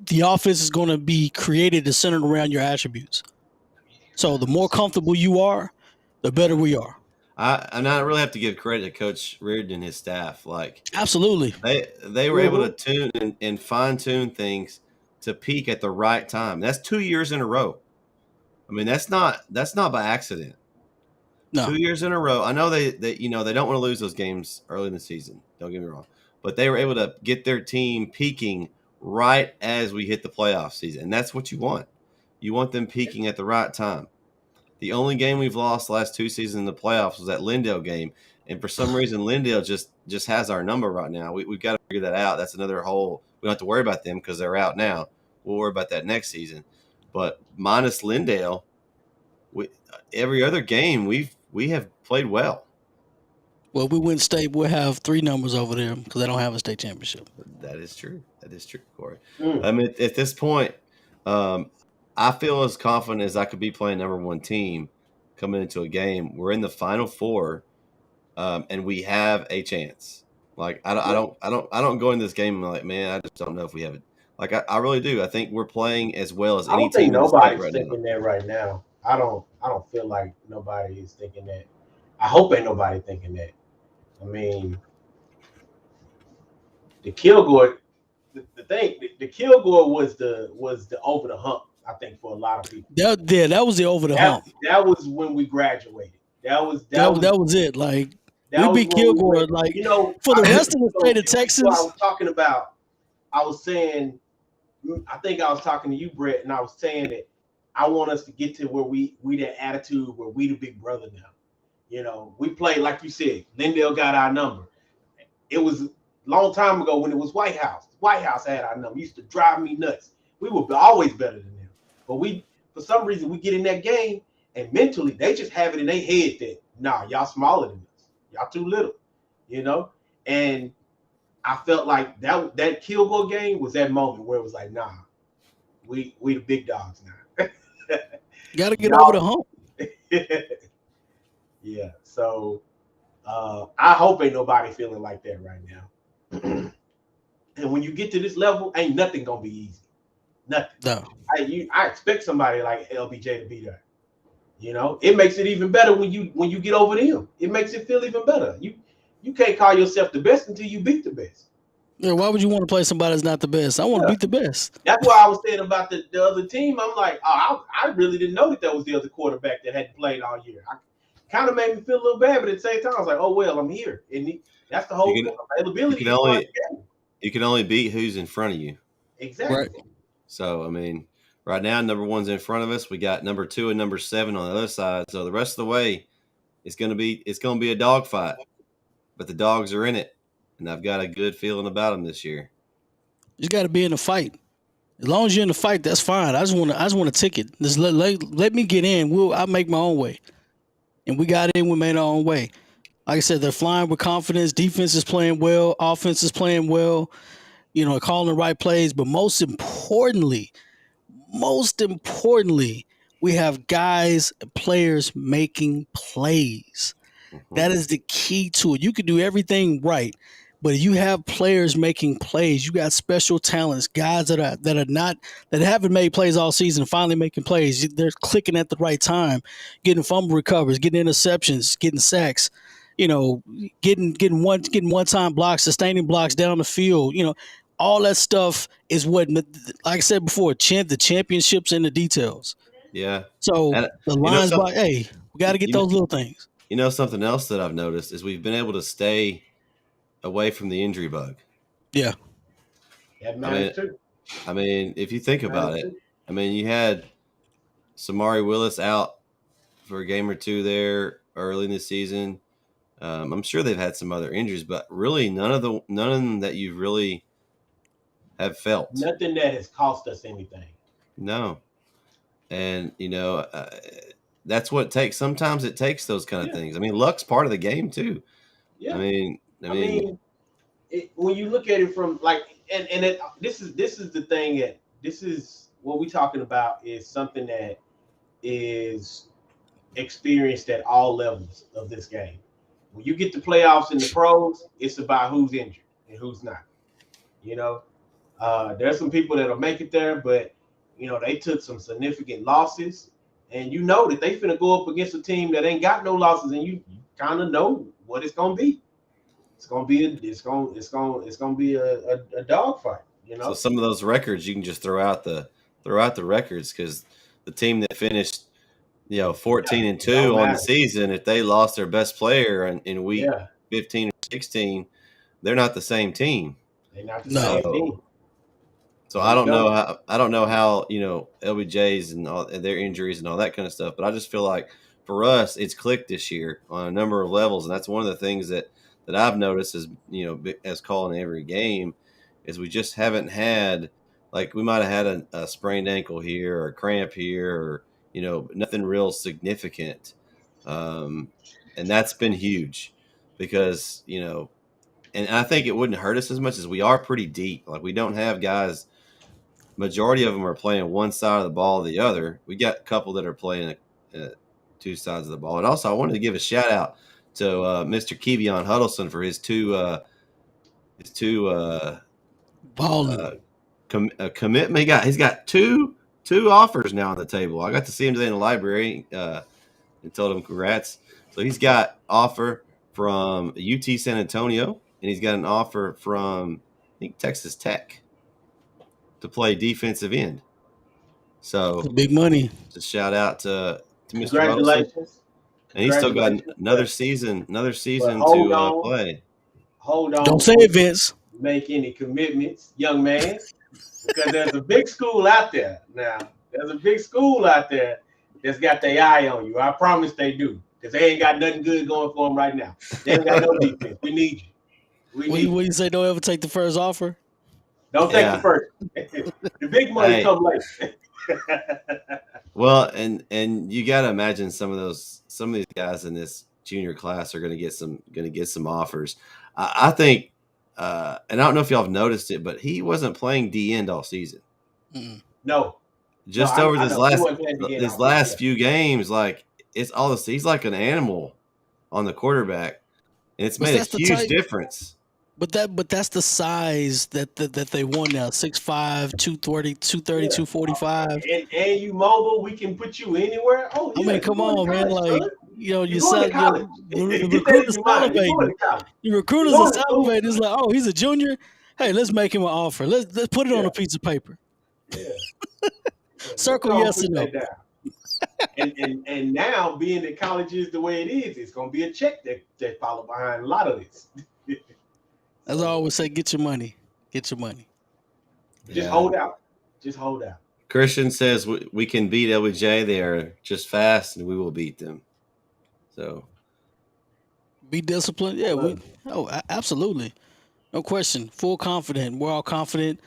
The offense is gonna be created and centered around your attributes. So the more comfortable you are, the better we are. I really have to give credit to Coach Reardon and his staff. Like, absolutely, they were able to tune and fine tune things to peak at the right time. That's 2 years in a row. I mean, that's not by accident. No. 2 years in a row. I know they don't want to lose those games early in the season. Don't get me wrong, but they were able to get their team peaking right as we hit the playoff season, and that's what you want. You want them peaking at the right time. The only game we've lost the last 2 seasons in the playoffs was that Lindale game. And for some reason, Lindale just has our number right now. We've got to figure that out. That's another whole – we don't have to worry about them because they're out now. We'll worry about that next season. But minus Lindale, every other game we have played well. Well, we win state, we'll have 3 numbers over there because they don't have a state championship. That is true, Corey. I mean, at this point I feel as confident as I could be playing number 1 team coming into a game. We're in the Final Four, and we have a chance. Like I don't go in this game and I'm like, man, I just don't know if we have it. Like I really do. I think we're playing as well as any team. I don't think nobody's thinking that right now. I don't feel like nobody is thinking that. I hope ain't nobody thinking that. I mean, the Kilgore, the Kilgore was the over the hump. I think for a lot of people. That was the over the hump. That was when we graduated. That was it. Like we beat Kilgore. Like for the rest of the state of Texas. I was talking about. I was saying. I think I was talking to you, Bret, and I was saying that I want us to get to where we that attitude where we the big brother now. We played like you said. Lindale got our number. It was a long time ago when it was White House. White House had our number. It used to drive me nuts. We were always better than them. But for some reason, we get in that game, and mentally, they just have it in their head that, nah, y'all smaller than us. Y'all too little, And I felt like that Kilgore game was that moment where it was like, nah, we the big dogs now. Got to get over the hump. Yeah. So I hope ain't nobody feeling like that right now. And when you get to this level, ain't nothing gonna be easy. Nothing. No. I expect somebody like LBJ to be there. It makes it even better when you get over them. It makes it feel even better. You can't call yourself the best until you beat the best. Yeah, why would you want to play somebody that's not the best? I want to beat the best. That's why I was saying about the other team. I'm like, I really didn't know that was the other quarterback that hadn't played all year. I kind of made me feel a little bad, but at the same time, I was like, oh well, I'm here, and that's the whole availability. You can only beat who's in front of you. Exactly. Right. So I mean, right now number 1's in front of us. We got number 2 and number 7 on the other side. So the rest of the way, it's gonna be a dogfight. But the dogs are in it, and I've got a good feeling about them this year. You got to be in the fight. As long as you're in the fight, that's fine. I just want a ticket. Just let me get in. I'll make my own way. And we got in. We made our own way. Like I said, they're flying with confidence. Defense is playing well. Offense is playing well. Calling the right plays. But most importantly, We have guys, players making plays. Mhm. That is the key to it. You can do everything right, but you have players making plays. You got special talents, guys that haven't made plays all season, finally making plays. They're clicking at the right time, getting fumble recovers, getting interceptions, getting sacks. Getting one time blocks, sustaining blocks down the field. All that stuff is what, like I said before, the championships in the details. Yeah. So And the you know lines some, by, hey, we got to get you, those little things. you know something else that I've noticed is we've been able to stay away from the injury bug. Yeah. That matters too. I mean, if you think about it, I mean, you had Samari Willis out for a game or two there early in the season. I'm sure they've had some other injuries, but really none of them that you really have felt. Nothing that has cost us anything. No. And, that's what it takes. Sometimes it takes those kind of things. I mean, luck's part of the game too. Yeah. I mean, when you look at it from this is the thing that this is what we're talking about is something that is experienced at all levels of this game. When you get to playoffs in the pros, it's about who's injured and who's not. There's some people that'll make it there, but they took some significant losses, and that they finna go up against a team that ain't got no losses, and you kind of know what it's gonna be. It's gonna be a dogfight. So some of those records you can just throw out the records, because the team that finished 14-2 on the season, if they lost their best player in week 15 or 16, they're not the same team. They're not the same team. So I don't know how LBJ's and all their injuries and all that kind of stuff, but I just feel like for us it's clicked this year on a number of levels, and that's one of the things that I've noticed as calling every game is we just haven't had, like, we might have had a sprained ankle here or a cramp here or nothing real significant, and that's been huge because and I think it wouldn't hurt us as much as we are pretty deep. Like, we don't have guys. Majority of them are playing one side of the ball or the other. We got a couple that are playing two sides of the ball. And also, I wanted to give a shout out to Mr. Kevion Huddleston for his two commitment. He's got two offers now on the table. I got to see him today in the library and told him congrats. So he's got offer from UT San Antonio, and he's got an offer from, I think, Texas Tech to play defensive end. So big money. Just shout out to Mr. Congratulations. Huddleston. And he's still got another season to play. Hold on. Don't say it, Vince. Make any commitments, young man, because there's a big school out there now. There's a big school out there that's got their eye on you. I promise they do, because they ain't got nothing good going for them right now. They ain't got no defense. We need you. What you say? Don't ever take the first offer. Don't take the first. The big money come later. Well, and you got to imagine some of these guys in this junior class are going to get some offers. I think, and I don't know if y'all have noticed it, but he wasn't playing D end all season. No. Just over his last few games, like, it's all this. He's like an animal on the quarterback, and it's made a huge difference. But that's the size that they want now. 6'5", 230, 245. And you mobile, we can put you anywhere. Oh, I mean, come on, man. Like, your recruiters salivating. Your recruiters are salivating. It's like, oh, he's a junior. Hey, let's make him an offer. Let's put it on a piece of paper. Yeah. Circle yes or no. And now, being that college is the way it is, it's going to be a check that follow behind a lot of this. As I always say, get your money. Get your money. Just hold out. Just hold out. Christian says we can beat LBJ. They are just fast, and we will beat them. So be disciplined. Yeah, absolutely. No question. Full confident. We're all confident.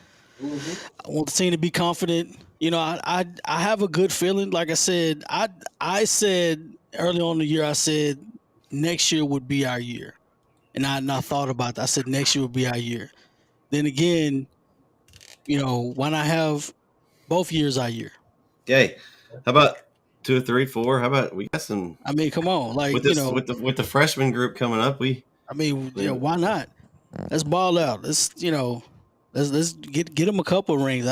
I want the team to be confident. I have a good feeling. Like I said, I said early on in the year, I said next year would be our year. And I thought about that. I said next year would be our year. Then again, why not have both years our year? Okay. How 2 or 3, 4. How about we got some? I mean, come on, like With this, with the freshman group coming up, why not? Let's ball out. Let's get them a couple of rings.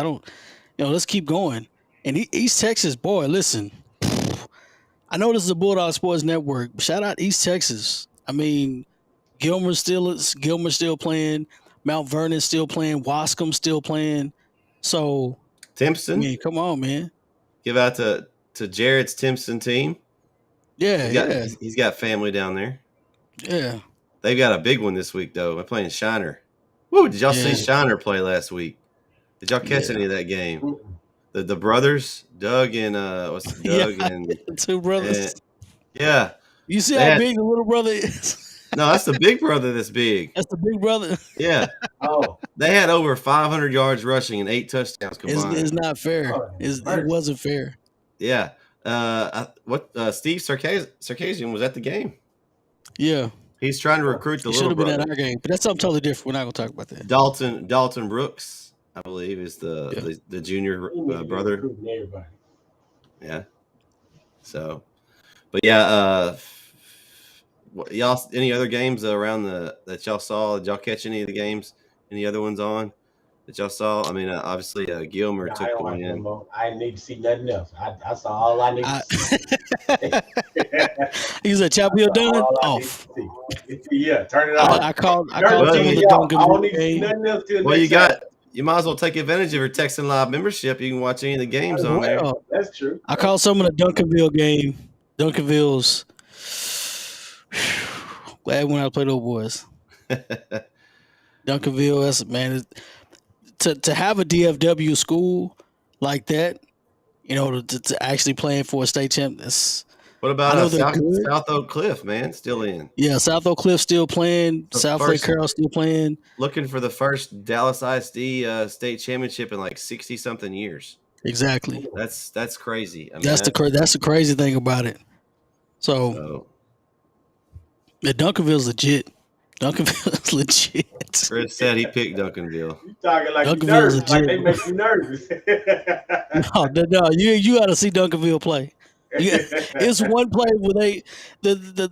Let's keep going. And East Texas, boy, listen. I know this is a Bulldog Sports Network. But shout out East Texas. I mean, Gilmer's still playing. Mount Vernon's still playing. Wascom's still playing. So, Timpson. I mean, come on, man. Give out to Jared's Timpson team. Yeah, He's got family down there. Yeah. They've got a big one this week, though. They're playing Shiner. Woo! Did y'all see Shiner play last week? Did y'all catch any of that game? The brothers, Doug and what's Doug and two brothers. Yeah. You see how big the little brother is? No, that's the big brother that's big. That's the big brother. Yeah. Oh. They had over 500 yards rushing and 8 touchdowns combined. It's not fair. It wasn't fair. Yeah. Steve Sarkisian was at the game. Yeah. He's trying to recruit the little brother. Should have been at our game, but that's something totally different. We're not going to talk about that. Dalton Brooks, I believe, is the junior brother. Yeah. So, but yeah, y'all, any other games around that y'all saw? Did y'all catch any of the games? Any other ones on that y'all saw? I mean, obviously, Gilmer took the win. I didn't need to see nothing else. I saw all I needed to see. He said, Chapel Hill done off. Yeah, turn it off. I called some of the Duncanville game. Well, you might as well take advantage of your Texan Live membership. You can watch any of the games on there. That's true. I called some of the Duncanville game. Duncanville's glad when I played those boys. Duncanville, that's man. To have a DFW school like that, to actually playing for a state champ. What about South Oak Cliff, man? Still in. Yeah, South Oak Cliff still playing. South Lake Carroll still playing. Looking for the first Dallas ISD state championship in like 60-something years. Exactly. That's crazy. I mean, that's the crazy thing about it. So Duncanville's legit. Duncanville's legit. Chris said he picked Duncanville. You talking like you nervous, like they make you nervous. No, you got to see Duncanville play. It's one play where the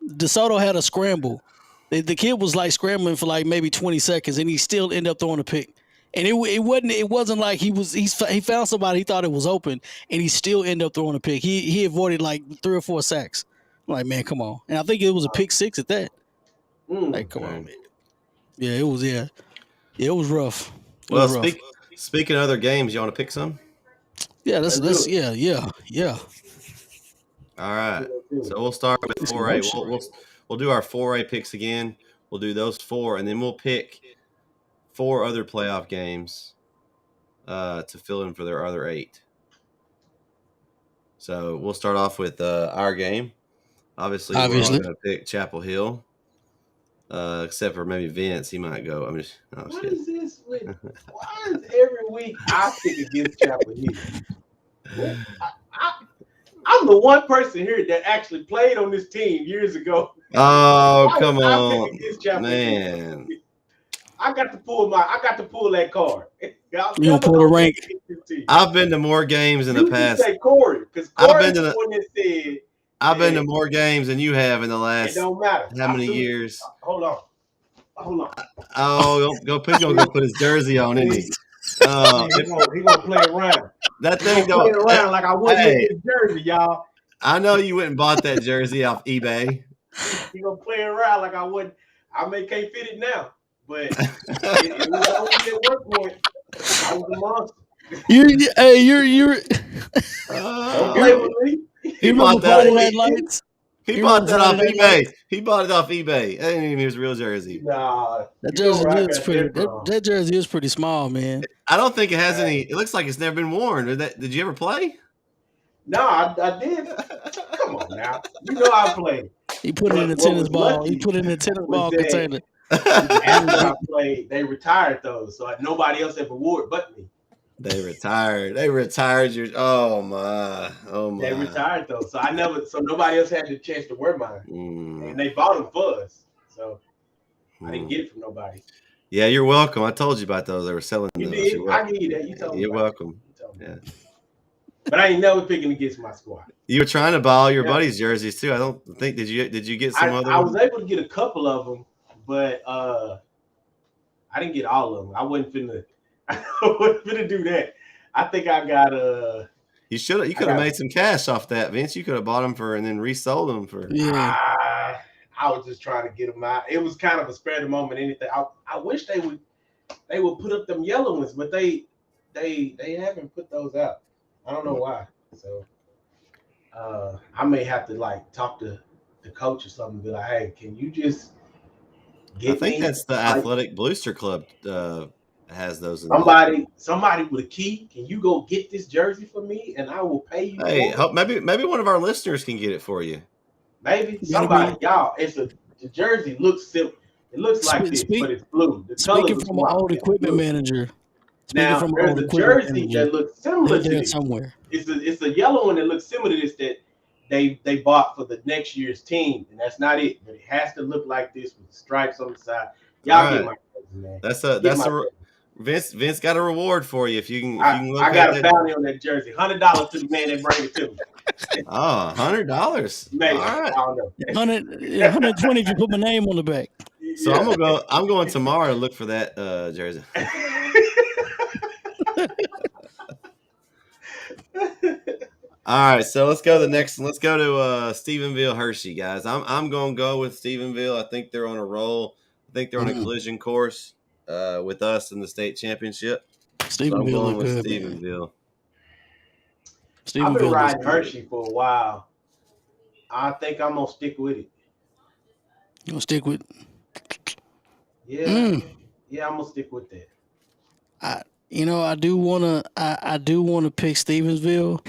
DeSoto had a scramble. The kid was like scrambling for like maybe 20 seconds, and he still ended up throwing a pick. And it wasn't like he found somebody he thought it was open, and he still ended up throwing a pick. He avoided like 3 or 4 sacks. I'm like, man, come on. And I think it was a pick 6 at that. Like, come on, man. Yeah, it was. Yeah, it was rough. Speaking of other games, you want to pick some? Yeah, yeah. All right. So we'll start with 4A. We'll do our 4A picks again. We'll do those 4, and then we'll pick 4 other playoff games to fill in for their other 8. So we'll start off with our game. Obviously. We're all going to pick Chapel Hill, except for maybe Vince. He might go. What is this? Why is every week I pick against Chapel Hill? I'm the one person here that actually played on this team years ago. Oh, come on, man! I got to pull that card. You don't pull the rank. I've been to more games in the past. Say Corey, because Corey's the one that said. I've been to more games than you have in the last. It don't matter. How many years? Hold on. Oh, go put his jersey on, isn't he? He gonna play around. That thing play around like I wouldn't get his jersey, y'all. I know you went and bought that jersey off eBay. He gonna play around like I wouldn't. I can't fit it now, but it was always at one point. I was a monster. You're. Don't play with me. He bought that. He bought that off eBay. He bought it off eBay. That ain't even his real jersey. Nah, that jersey is pretty small, man. I don't think it has any. It looks like it's never been worn. Did you ever play? No, I did. Come on now. You know I played. He put it in a tennis ball. He put it in a tennis ball container. After I played, they retired those, so nobody else ever wore it but me. They retired your. Oh my. They retired those, so nobody else had the chance to wear mine, and they bought them for us. So I didn't get it from nobody. Yeah, you're welcome. I told you about those. They were selling those. I give you that. You told me. You're welcome. Yeah. but I ain't never picking against my squad. You were trying to buy all your buddies' jerseys too. I don't think did you get some other? I was able to get a couple of them, but I didn't get all of them. I wasn't finna do that. I think I got You could have made some cash off that, Vince. You could have bought them and then resold them for. Yeah. I was just trying to get them out. It was kind of a spare the moment. Anything. I wish they would put up them yellow ones, but they haven't put those out. I don't know why. So I may have to like talk to the coach or something. Be like, hey, can you just get? I think that's the Athletic Booster Club has those. Somebody with a key. Can you go get this jersey for me, and I will pay you? Hey, maybe one of our listeners can get it for you. Maybe somebody, y'all. The jersey looks simple. It looks like this, but it's blue. The speaking from an old equipment manager. Now there's a jersey that looks similar to this. Somewhere. It's a yellow one that looks similar to this that they bought for the next year's team, and that's not it. But it has to look like this with stripes on the side. Y'all get my jersey, man. Vince got a reward for you if you can. I got a bounty on that jersey. $100 to the man that bring it to me. Oh, $100. Maybe. All right. I don't know. 120 if you put my name on the back. So I'm going tomorrow to look for that jersey. All right, so let's go to the next one. Let's go to Stephenville Hershey, guys. I'm going to go with Stephenville. I think they're on a roll. I think they're on a collision course with us in the state championship. Stephenville look good, Stephenville. I've been riding Hershey for a while. I think I'm gonna stick with it. You gonna stick with? Yeah, yeah, I'm gonna stick with that. I do wanna pick Stevensville.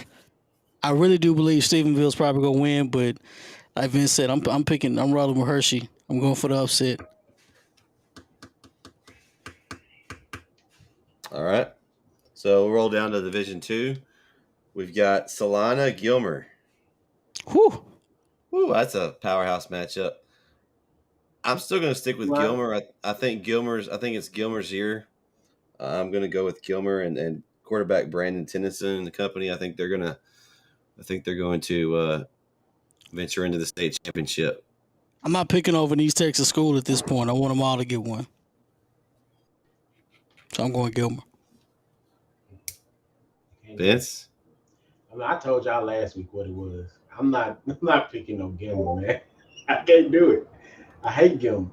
I really do believe Stephenville's probably gonna win, but like Vince said, I'm rolling with Hershey. I'm going for the upset. All right. So we'll roll down to Division 2. We've got Salina Gilmer. Whew, that's a powerhouse matchup. I'm still going to stick with Gilmer. I think it's Gilmer's year. I'm going to go with Gilmer and quarterback Brandon Tennyson and the company. I think they're going to venture into the state championship. I'm not picking over an East Texas school at this point. I want them all to get one. So I'm going Gilmer. Vince? I mean, I told y'all last week what it was. I'm not picking no Gilmer, man. I can't do it. I hate Gilmer.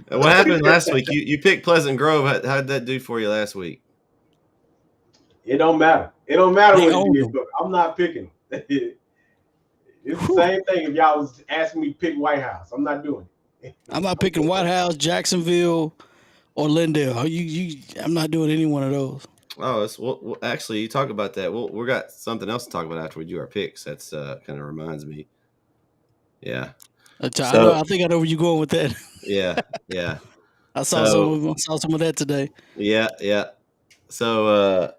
What happened last week? You picked Pleasant Grove. How did that do for you last week? It don't matter. It don't matter what it is, but I'm not picking. It's the same thing if y'all was asking me to pick White House. I'm not doing it. I'm not picking White House, Jacksonville, or Lindale. I'm not doing any one of those. Oh, actually, you talk about that. We got something else to talk about after we do our picks. That's kind of reminds me. Yeah. I think I know where you're going with that. Yeah. I saw some of that today. Yeah. So,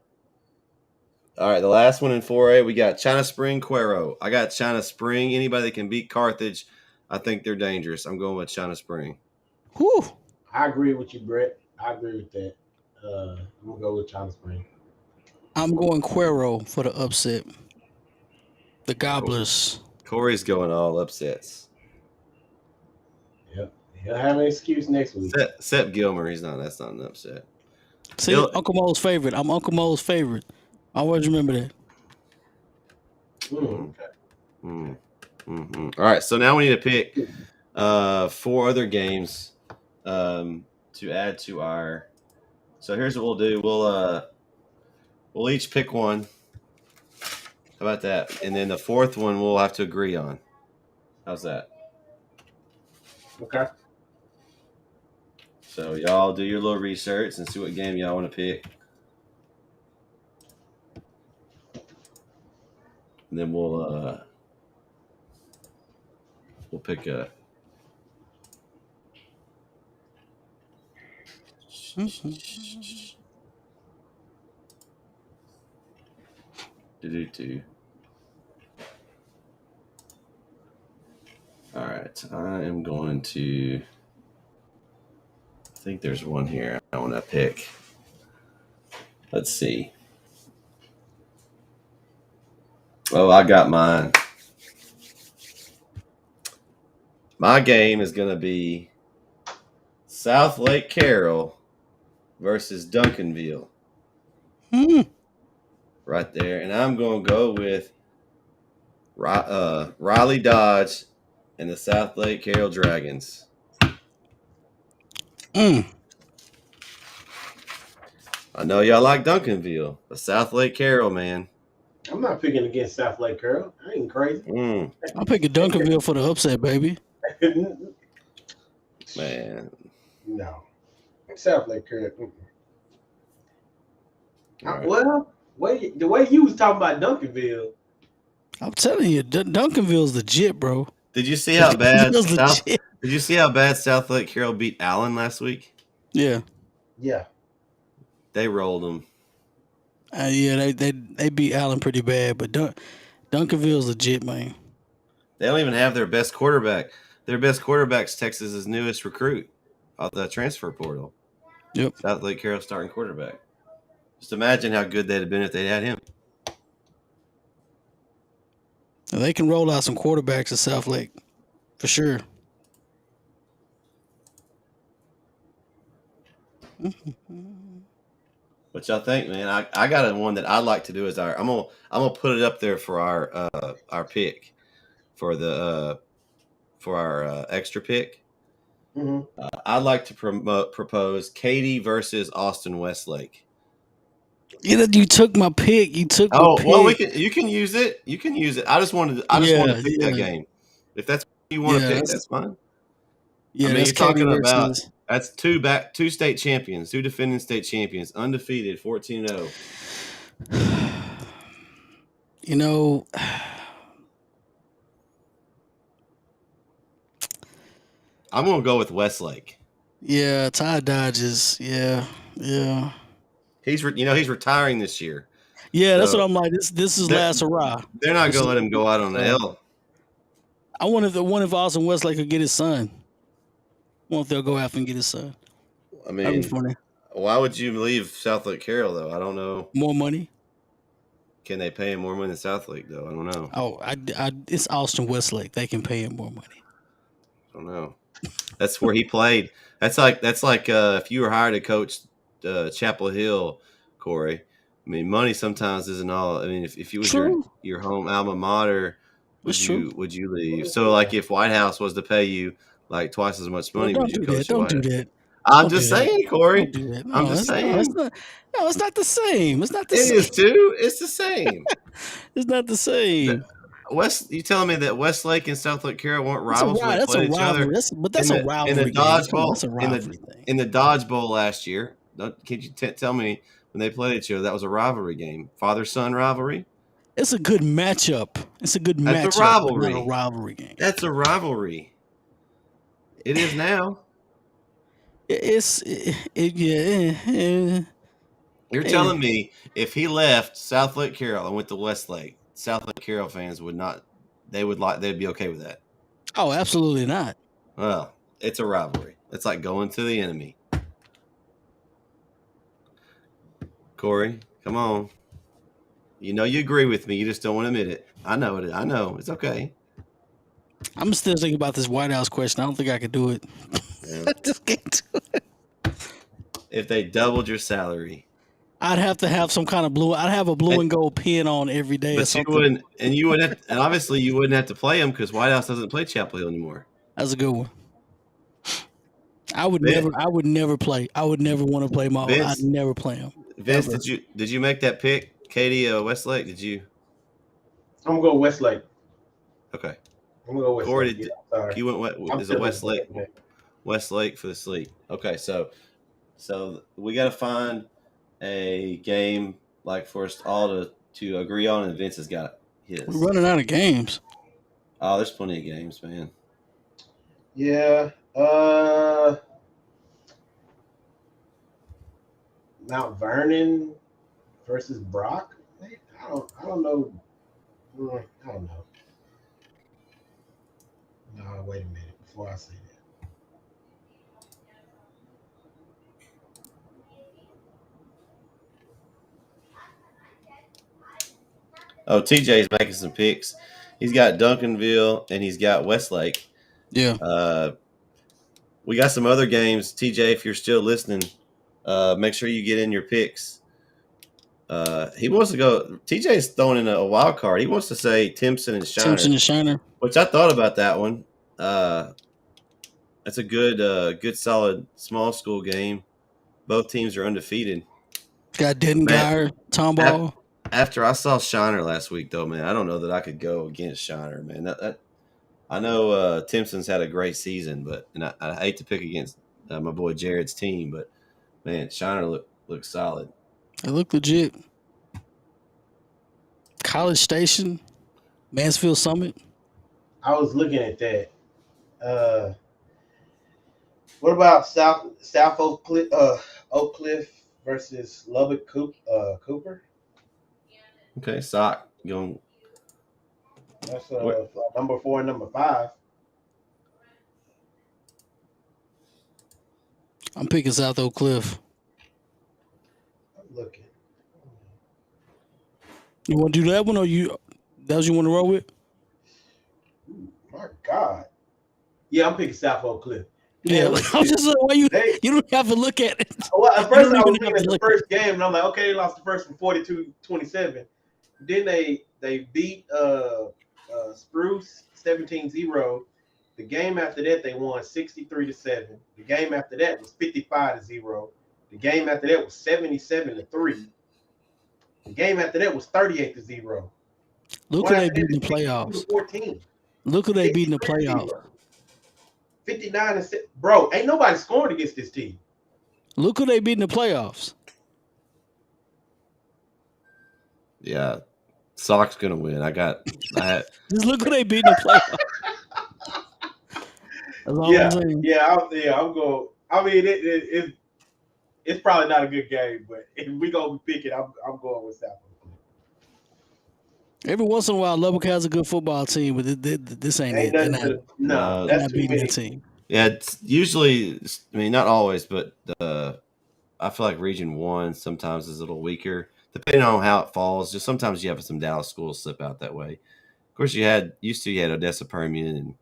all right, the last one in 4A, we got China Spring Cuero. I got China Spring. Anybody that can beat Carthage, I think they're dangerous. I'm going with China Spring. Whew. I agree with you, Bret. I agree with that. I'm going to go with China Spring. I'm going Cuero for the upset. The Gobblers. Corey's going all upsets. Yep. He'll have an excuse next week. Except Gilmer. That's not an upset. See, Uncle Mo's favorite. I'm Uncle Mo's favorite. I always remember that. Okay. All right, so now we need to pick 4 other games to add to our. So here's what we'll do. We'll each pick one. How about that? And then the 4th one we'll have to agree on. How's that? Okay. So y'all do your little research and see what game y'all want to pick. And then we'll pick a. All right, I am going to. I think there's one here I want to pick. Let's see. Oh, I got mine. My game is going to be South Lake Carroll versus Duncanville. Right there. And I'm going to go with Riley Dodge and the South Lake Carroll Dragons. I know y'all like Duncanville, but South Lake Carroll, man. I'm not picking against South Lake Carroll. I ain't crazy. I'm picking Duncanville for the upset, baby. Man. No. South Lake Carroll. Right. Well, the way you was talking about Duncanville. I'm telling you, Duncanville's legit, bro. Did you see how bad legit. Did you see how bad South Lake Carroll beat Allen last week? Yeah. Yeah. They rolled them. Yeah, they beat Allen pretty bad, but Duncanville's legit, man. They don't even have their best quarterback. Their best quarterback's Texas's newest recruit off the transfer portal. Yep. South Lake Carroll starting quarterback. Just imagine how good they'd have been if they had him. And they can roll out some quarterbacks at South Lake, for sure. What y'all think, man? I got one that I'd like to do as I'm gonna put it up there for our pick for the for our extra pick. Mm-hmm. I'd like to propose Katy versus Austin Westlake. You took my pick. You took Oh, my pick. well, you can use it. You can use it. I just wanted to pick that game. If that's what you want to pick, that's fine. Yeah, I mean, that's you're talking Katy about versus... that's two state champions, two defending state champions, undefeated, 14-0. You know, I'm gonna go with Westlake. yeah, Ty Dodges. Yeah. He's retiring this year. Yeah, that's what I'm like. This is last hurrah. They're not gonna let him go out on the L. I wonder if Austin Westlake could get his son. I wonder if they'll go after and get his son. I That'd be mean, funny. why would you leave South Lake Carroll though? I don't know. More money. Can they pay him more money than South Lake though? I don't know. Oh, it's Austin Westlake. They can pay him more money. I don't know. That's where he played. That's like if you were hired to coach Chapel Hill, Corey. I mean, money sometimes isn't all. I mean, if you was your home alma mater, would you leave? So like if White House was to pay you like twice as much money, would you coach? Don't do that. I'm just saying, Corey. Don't do that. No, I'm just saying. It's not the same. It's not the It same. is too. It's the same. It's not the same. You telling me that Westlake and South Lake Carroll weren't rivals when they That's played a each other? rivalry. That's a rivalry. In the Dodge Bowl, That's a rivalry thing. in the Dodge Bowl last year. Can you tell me when they played each other? That was a rivalry game, father-son rivalry. It's a good matchup. It's a good matchup. That's a rivalry. Not a rivalry game. That's a rivalry. It is now. You're telling me if he left South Lake Carroll and went to Westlake, South Lake Carroll fans would not. They'd be okay with that. Oh, absolutely not. Well, it's a rivalry. It's like going to the enemy. Corey, come on. You know you agree with me. You just don't want to admit it. I know it. I know. It's okay. I'm still thinking about this White House question. I don't think I could do it. Yeah. I just can't do it. If they doubled your salary, I'd have to have some kind of blue. I'd have a blue and gold pin on every day. But you wouldn't, and obviously you wouldn't have to play them because White House doesn't play Chapel Hill anymore. That's a good one. I would never play. I would never want to play my. I'd never play them. Vince, did you make that pick, Katy Westlake? Did you? I'm gonna go Westlake. Okay. I'm gonna go Westlake. Corey, you went. Is it Westlake? Westlake for the sleep. Okay, so we got to find a game like for us all to agree on, and Vince has got his. We're running out of games. Oh, there's plenty of games, man. Yeah. Mount Vernon versus Brock. I don't know. I don't know. No, wait a minute before I say that. Oh, TJ's making some picks. He's got Duncanville and he's got Westlake. Yeah. We got some other games. TJ, if you're still listening, make sure you get in your picks. He wants to go. TJ's throwing in a wild card. He wants to say Timpson and Shiner, Simpson and Shiner. which I thought about that one. That's a good, solid small school game. Both teams are undefeated. Got Denton Man, Geyer, Tom Ball. After I saw Shiner last week, though, man, I don't know that I could go against Shiner, man. I know Timpson's had a great season, but I hate to pick against my boy Jared's team, but man, Shiner looks solid. They look legit. College Station, Mansfield Summit. I was looking at that. What about South Oak Cliff versus Lubbock Cooper? Okay, Sock going. That's number 4 and number 5. I'm picking South Oak Cliff. I'm looking. You want to do that one, or that you want to roll with? My God. Yeah, I'm picking South Oak Cliff. Yeah, I was just like, why you don't have to look at it. Well, at first I was looking at the first game, and I'm like, okay, they lost the first one 42-27. Then they beat Spruce 17-0. The game after that, they won 63-7. The game after that was 55-0. The game after that was 77-3. The game after that was 38-0. Look who they beat in the playoffs. 14. Look who they beat in the playoffs. 59-6. Bro, ain't nobody scoring against this team. Look who they beat in the playoffs. Yeah, Sock's gonna win. Just look who they beat in the playoffs. That's all I'm saying. I'm going. I mean, it's probably not a good game, but if we gonna be picking, I'm going with South. Every once in a while, Lubbock has a good football team, but this ain't it. They're not beating the team. Yeah, it's usually, I mean, not always, but I feel like Region 1 sometimes is a little weaker, depending on how it falls. Just sometimes you have some Dallas schools slip out that way. Of course, you had Odessa Permian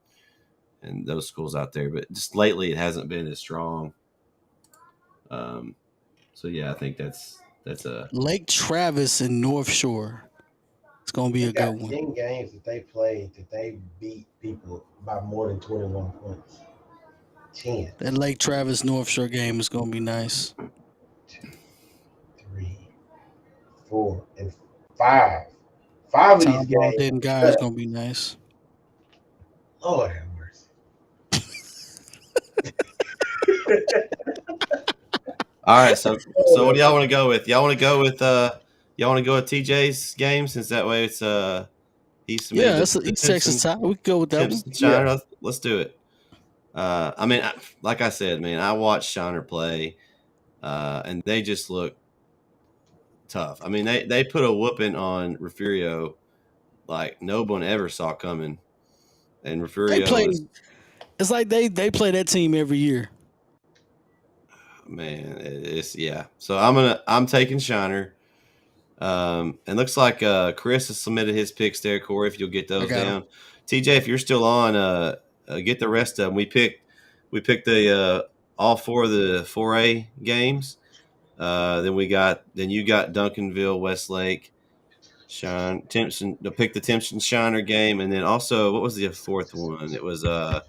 and those schools out there, but just lately it hasn't been as strong. So yeah, I think that's a Lake Travis and North Shore. It's gonna be a good one. 10 games that they played that they beat people by more than 21 points. 10. That Lake Travis North Shore game is gonna be nice. 2, 3, 4, and 5. 5 of these games. Denton Geyer is gonna be nice. Lord have mercy. all right. So what do y'all want to go with? Y'all want to go with TJ's game, since that way it's he's submitted. Yeah, that's East Texas tie. We can go with that one. Shiner, yeah. Let's do it. I mean, like I said, man, I watched Shiner play, and they just look tough. I mean, they put a whooping on Refugio like no one ever saw coming, and Refugio it's like they play that team every year. Man, it's yeah. So I'm taking Shiner. And looks like Chris has submitted his picks there, Corey. If you'll get those down, TJ, if you're still on, get the rest of them. We picked the all 4 of the 4A games. Then you got Duncanville, Westlake, Timpson. To pick the Timpson Shiner game, and then also what was the 4th one? It was the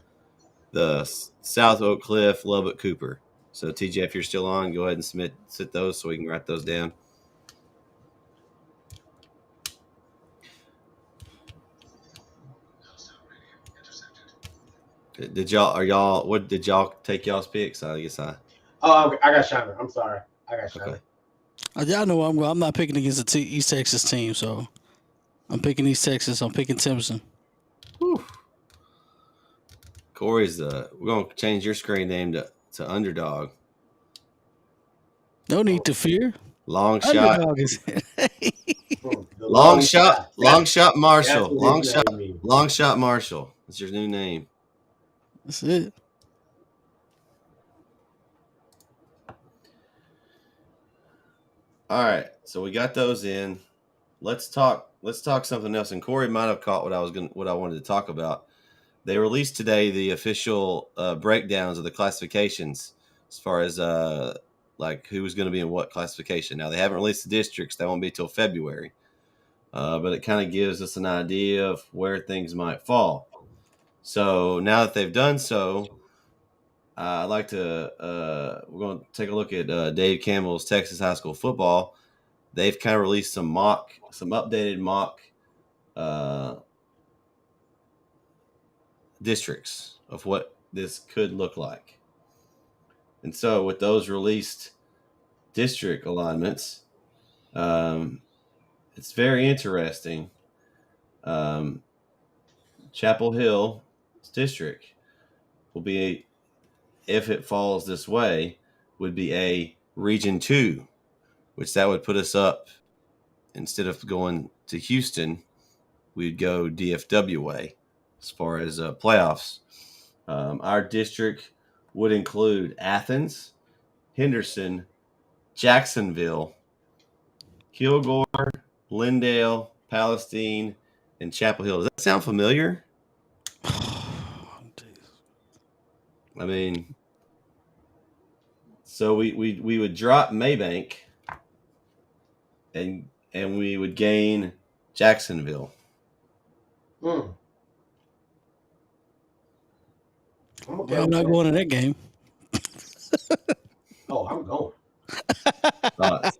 South Oak Cliff, Lubbock Cooper. So TJ, if you're still on, go ahead and sit those so we can write those down. Did y'all take y'all's picks? I guess I got Shiner. I'm sorry. I got Shiner. Okay. Y'all know I'm not picking against the East Texas team, so I'm picking East Texas. I'm picking Timpson. Whew. Corey's we're gonna change your screen name to Underdog. No need to fear. Long shot. Long shot Marshall. Long shot Marshall. That's your new name. That's it. All right, so we got those in. Let's talk let's talk something else. And Corey might have caught what I wanted to talk about. They released today the official breakdowns of the classifications as far as like who was going to be in what classification. Now they haven't released the districts; that won't be till February. But it kind of gives us an idea of where things might fall. So now that they've done so, I'd like to we're going to take a look at Dave Campbell's Texas high school football. They've kind of released some updated mock districts of what this could look like. And so with those released district alignments, it's very interesting. Chapel Hill district will be, if it falls this way, would be a Region 2, which that would put us up, instead of going to Houston, we'd go DFW way as far as playoffs. Our district would include Athens, Henderson, Jacksonville, Kilgore, Lindale, Palestine, and Chapel Hill. Does that sound familiar? I mean, so we would drop Maybank, and we would gain Jacksonville. I'm okay. I'm not going to that game. Oh, I'm going. Yeah,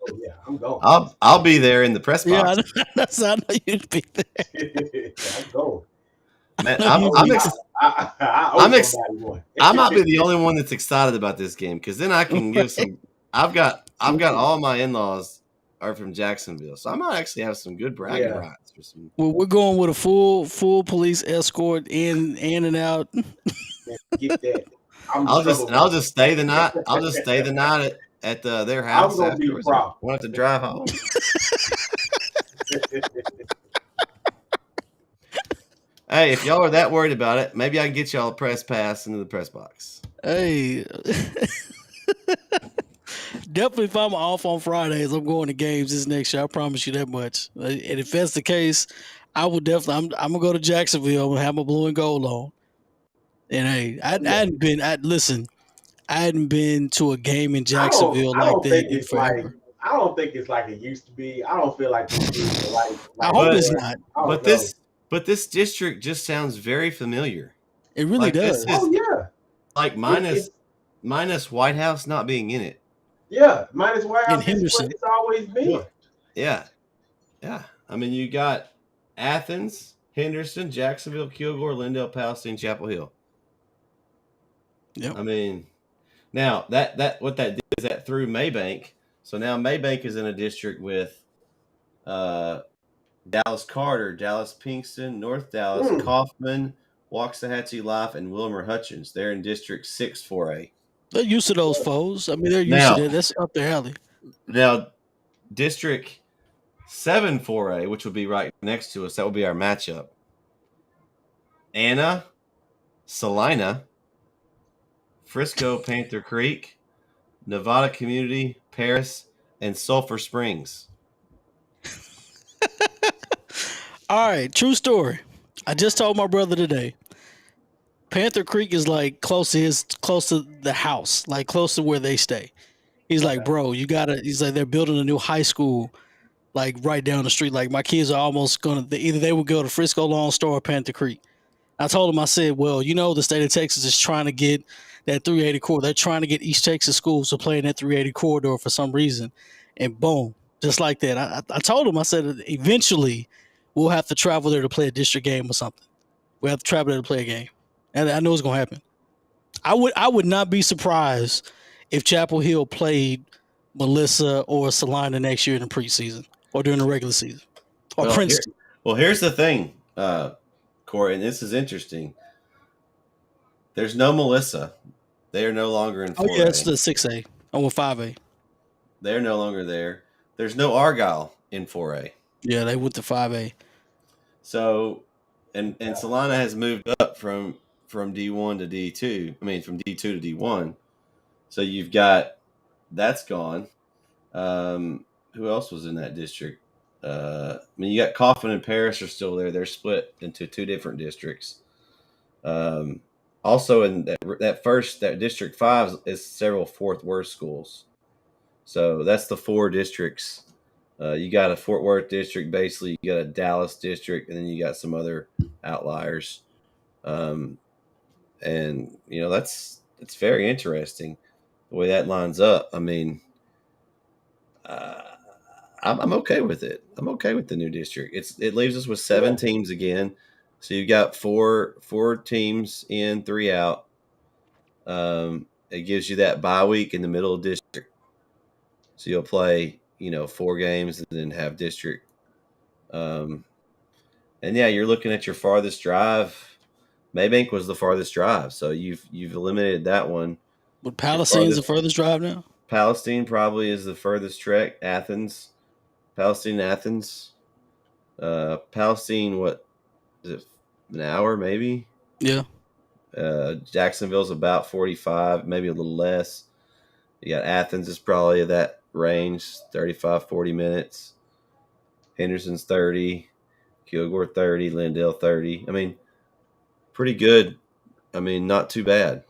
I'm going. I'll be there in the press box. Yeah, that's I know you'd be there. I'm going. Man, I might be the only one that's excited about this game, because then I can give some. I've got all my in-laws are from Jacksonville, so I might actually have some good bragging rights for some. Well, we're going with a full police escort in and out. Get that. I'll just stay the night. I'll just stay the night at their house. I'm gonna be the problem. Won't have to drive home. Hey, if y'all are that worried about it, maybe I can get y'all a press pass into the press box. Hey, definitely if I'm off on Fridays, I'm going to games this next year. I promise you that much. And if that's the case, I will definitely. I'm gonna go to Jacksonville. I'm gonna have my blue and gold on. And hey, I hadn't been to a game in Jacksonville like that in forever. I don't think it's like it used to be. I don't feel like this is like I hope it's not. But this district just sounds very familiar. It really does. Like minus White House not being in it. Yeah, minus White House. Henderson. It's always been. Yeah. I mean, you got Athens, Henderson, Jacksonville, Kilgore, Lindale, Palestine, Chapel Hill. Yeah. I mean, now that what that did is that threw Maybank. So now Maybank is in a district with Dallas Carter, Dallas Pinkston, North Dallas, Kaufman, Waxahachie Life, and Wilmer Hutchins. They're in District 6 4A. They're used to those foes. I mean, they're used to that. That's up their alley. Now, District 7 4A, which would be right next to us, that would be our matchup. Anna, Salina, Frisco, Panther Creek, Nevada Community, Paris, and Sulphur Springs. All right, true story. I just told my brother today. Panther Creek is like close to the house, like close to where they stay. He's like, bro, he's like, they're building a new high school, like right down the street. Like my kids are almost either they would go to Frisco Lone Star or Panther Creek. I told him, I said, well, the state of Texas is trying to get that 380 corridor. They're trying to get East Texas schools to play in that 380 corridor for some reason. And boom, just like that. I told him, I said, eventually we'll have to travel there to play a district game or something. We'll have to travel there to play a game. And I know it's going to happen. I would not be surprised if Chapel Hill played Melissa or Salina next year in the preseason or during the regular season. Or Princeton. Here's the thing, Corey, and this is interesting. There's no Melissa. They are no longer in 4A. Oh, yeah, it's the 6A. Oh, well, 5A. They're no longer there. There's no Argyle in 4A. Yeah, they went to 5A. So, and Salina has moved up from D1 to D2. I mean, from D2 to D1. So you've got, that's gone. Who else was in that district? I mean, you got Coffin and Paris are still there. They're split into 2 different districts. Also, in that District 5 is several fourth worth schools. So that's the 4 districts. You got a Fort Worth district, basically. You got a Dallas district, and then you got some other outliers. And it's very interesting the way that lines up. I mean, I'm okay with it. I'm okay with the new district. It leaves us with 7 teams again. So you've got four teams in, 3 out. It gives you that bye week in the middle of district. So you'll play, 4 games and then have district. And yeah, you're looking at your farthest drive. Maybank was the farthest drive, so you've eliminated that one. But Palestine's the furthest drive now? Palestine probably is the furthest trek. Palestine, Athens. Palestine, what is it? An hour, maybe? Yeah. Jacksonville's about 45, maybe a little less. You got Athens is probably that range, 35, 40 minutes. Henderson's 30. Kilgore 30. Lindale 30. I mean, pretty good. I mean, not too bad.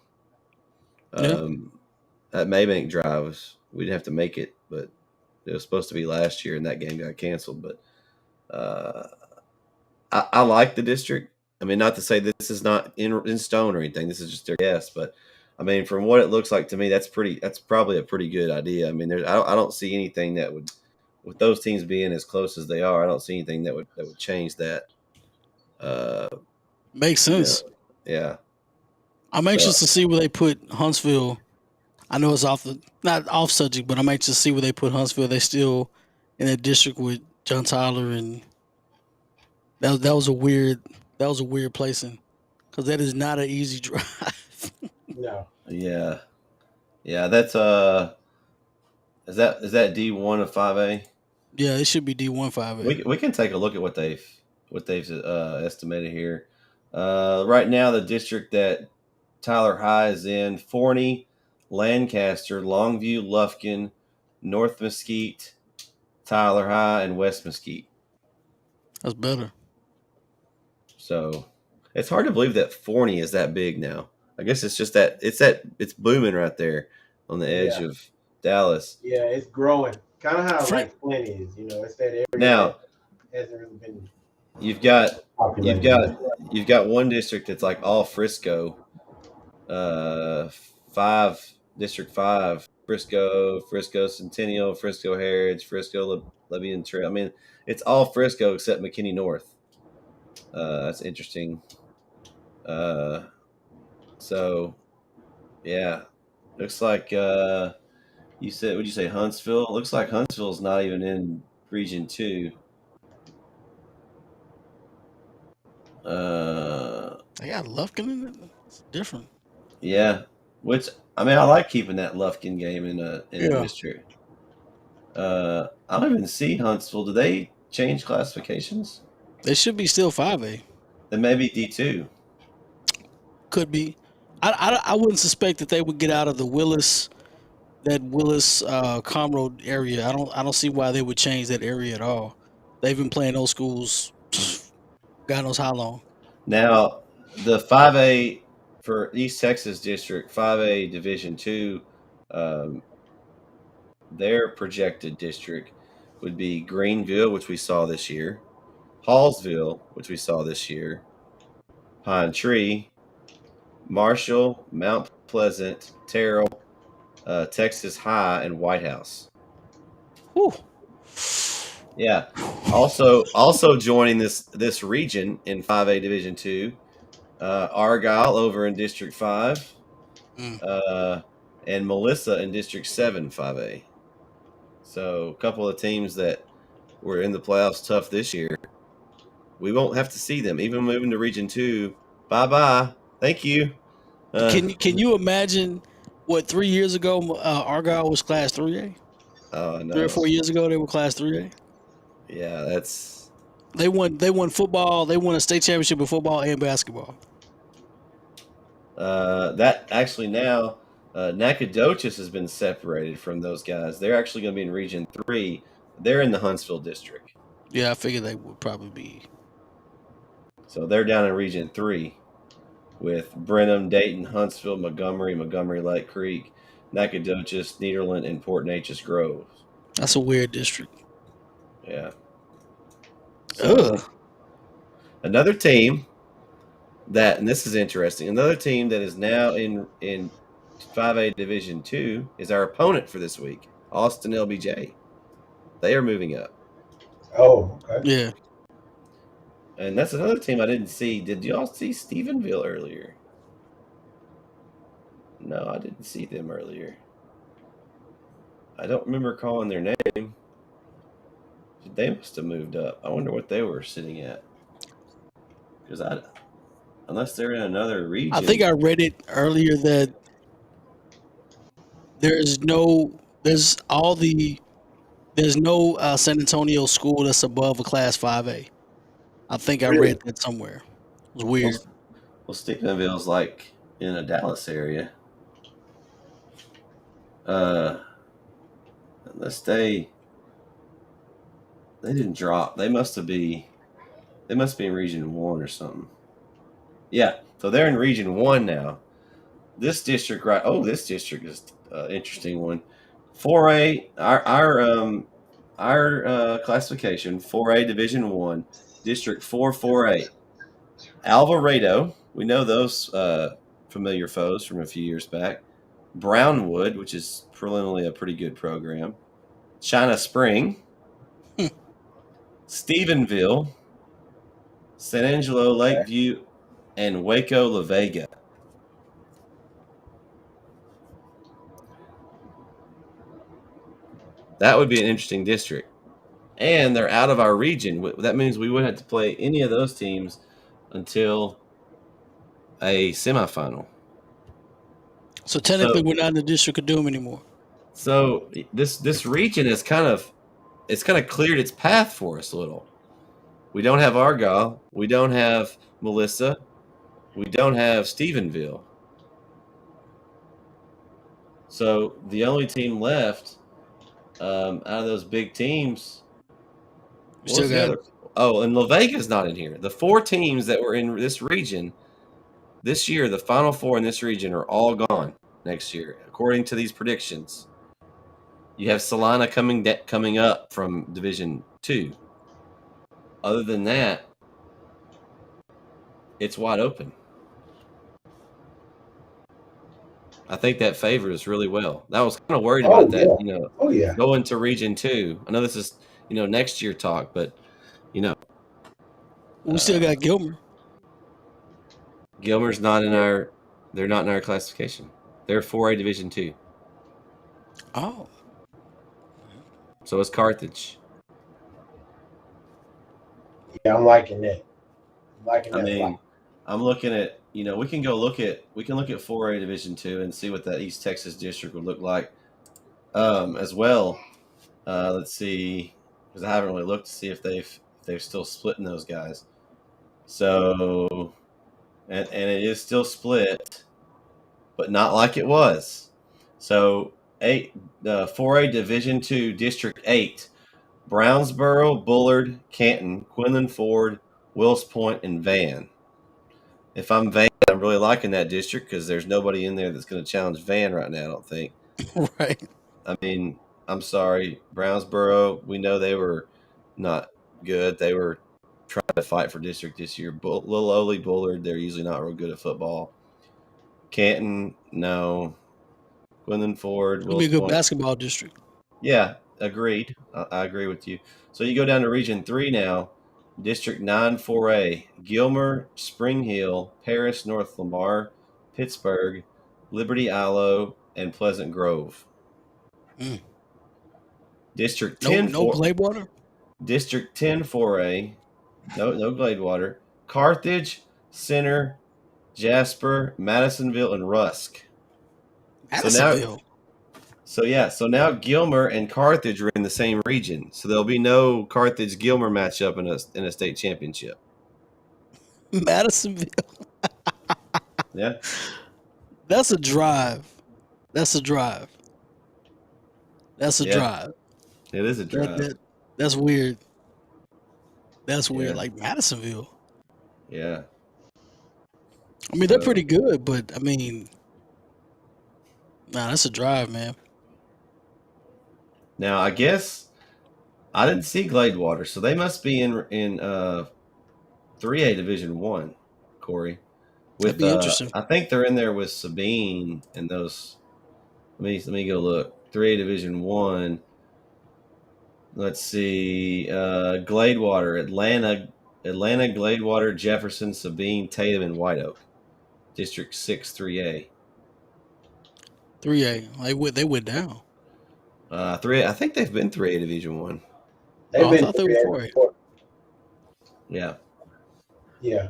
Yeah. That Maybank drive, we didn't have to make it, but it was supposed to be last year, and that game got canceled. But I like the district. I mean, not to say this is not in stone or anything. This is just their guess, but I mean, from what it looks like to me, that's probably a pretty good idea. I mean, I don't see anything that would, with those teams being as close as they are, I don't see anything that would change that. Makes sense. Yeah. I'm anxious to see where they put Huntsville. I know it's not off subject, but I'm anxious to see where they put Huntsville. They still in a district with John Tyler, and that was a weird placing because that is not an easy drive. No. Yeah. That's is that D1 of 5A? Yeah, it should be D1 5A. We can take a look at what they've estimated here. Right now, the district that Tyler High is in: Forney, Lancaster, Longview, Lufkin, North Mesquite, Tyler High, and West Mesquite. That's better. So it's hard to believe that Forney is that big now. I guess it's just that it's booming right there on the edge of Dallas. Yeah, it's growing. Kind of how like Flint is. It's that area now that hasn't really been. You've got one district that's like all Frisco. 5 Frisco Centennial, Frisco Heritage, Frisco Levian Trail. I mean, it's all Frisco except McKinney North. That's interesting. So yeah, looks like would you say Huntsville? Looks like Huntsville's not even in Region 2. They got Lufkin in it. It's different. Yeah, which I mean, I like keeping that Lufkin game in a district. I don't even see Huntsville. Do they change classifications? They should be still 5A. Then maybe D2. Could be. I wouldn't suspect that they would get out of the Willis Comroe area. I don't see why they would change that area at all. They've been playing those schools God knows how long. Now, the 5A for East Texas District, 5A Division 2, their projected district would be Greenville, which we saw this year, Hallsville, which we saw this year, Pine Tree, Marshall, Mount Pleasant, Terrell, Texas High, and White House. Whew. Yeah. Also joining this region in 5A Division 2, Argyle over in District 5, and Melissa in District 7 5A. So a couple of teams that were in the playoffs tough this year. We won't have to see them. Even moving to Region 2, bye-bye. Thank you. Can you imagine what 3 years ago Argyle was Class 3A? Oh, no. 3 or 4 years ago they were Class 3A. Yeah, that's. They won football. They won a state championship in football and basketball. That actually now Nacogdoches has been separated from those guys. They're actually going to be in Region 3. They're in the Huntsville district. Yeah, I figured they would probably be. So they're down in Region 3 with Brenham, Dayton, Huntsville, Montgomery, Montgomery Lake Creek, Nacogdoches, Nederland, and Port Neches Grove. That's a weird district. Yeah. So another team that, and this is interesting, another team that is now in 5A Division 2 is our opponent for this week, Austin LBJ. They are moving up. Oh, okay. Yeah. And that's another team I didn't see. Did y'all see Stephenville earlier? No, I didn't see them earlier. I don't remember calling their name. They must have moved up. I wonder what they were sitting at. Because unless they're in another region. I think I read it earlier that there's no San Antonio school that's above a Class 5A. I think I read that somewhere. It was weird. Well, Stephenville's like in a Dallas area. Unless they didn't drop. They must be in Region 1 or something. Yeah, so they're in Region 1 now. This district, right? Oh, this district is an interesting one. 4A, our classification, 4A Division 1, District 448. Alvarado, we know those familiar foes from a few years back. Brownwood, which is preliminarily a pretty good program. China Spring. Stephenville. San Angelo, Lakeview, and Waco, La Vega. That would be an interesting district. And they're out of our region. That means we wouldn't have to play any of those teams until a semifinal. So technically, we're not in the District of Doom anymore. So this region is kind of cleared its path for us a little. We don't have Argyle. We don't have Melissa. We don't have Stephenville. So the only team left out of those big teams. Still got and La Vega's not in here. The 4 teams that were in this region this year, the final 4 in this region, are all gone next year, according to these predictions. You have Salina coming up from Division 2. Other than that, it's wide open. I think that favors really well. I was kind of worried about that, going to Region 2. I know this is, next year talk, but, we still got Gilmer. Gilmer's they're not in our classification. They're 4A Division 2. Oh. So is Carthage. Yeah, I'm liking that. I'm looking at, we can look at 4A Division 2 and see what that East Texas district would look like as well. Let's see, because I haven't really looked to see if they're still splitting those guys. So, and it is still split, but not like it was. So 4A Division 2 District 8, Brownsboro, Bullard, Canton, Quinlan Ford, Wills Point, and Van. If I'm Van, I'm really liking that district because there's nobody in there that's going to challenge Van right now, I don't think. Right. I mean, I'm sorry. Brownsboro, we know they were not good. They were trying to fight for district this year. Little lowly Bullard, they're usually not real good at football. Canton, no. Quinlan Ford, It'll be a good basketball district. Yeah, agreed. I agree with you. So you go down to Region 3 now. District 9 4A, Gilmer, Spring Hill, Paris, North Lamar, Pittsburgh, Liberty Islo, and Pleasant Grove. District 10 no Gladewater? District 10 4A, no Gladewater, Carthage, Center, Jasper, Madisonville, and Rusk. Madisonville. So now Gilmer and Carthage are in the same region. So there'll be no Carthage-Gilmer matchup in a state championship. Madisonville. Yeah. That's a drive. That's a drive. It is a drive. That's weird. That's weird. Yeah. Like Madisonville. Yeah. I mean, they're pretty good, but I mean, nah, that's a drive, man. Now I guess I didn't see Gladewater, so they must be in 3A Division 1, Corey. That'd With be interesting. I think they're in there with Sabine and those. Let me go look. 3A Division 1. Let's see. Gladewater, Atlanta, Gladewater, Jefferson, Sabine, Tatum, and White Oak. District 6 3A. 3A. They went down. 3A, I think they've been 3A Division 1. They've I been thought they were 4A. before. Yeah. Yeah.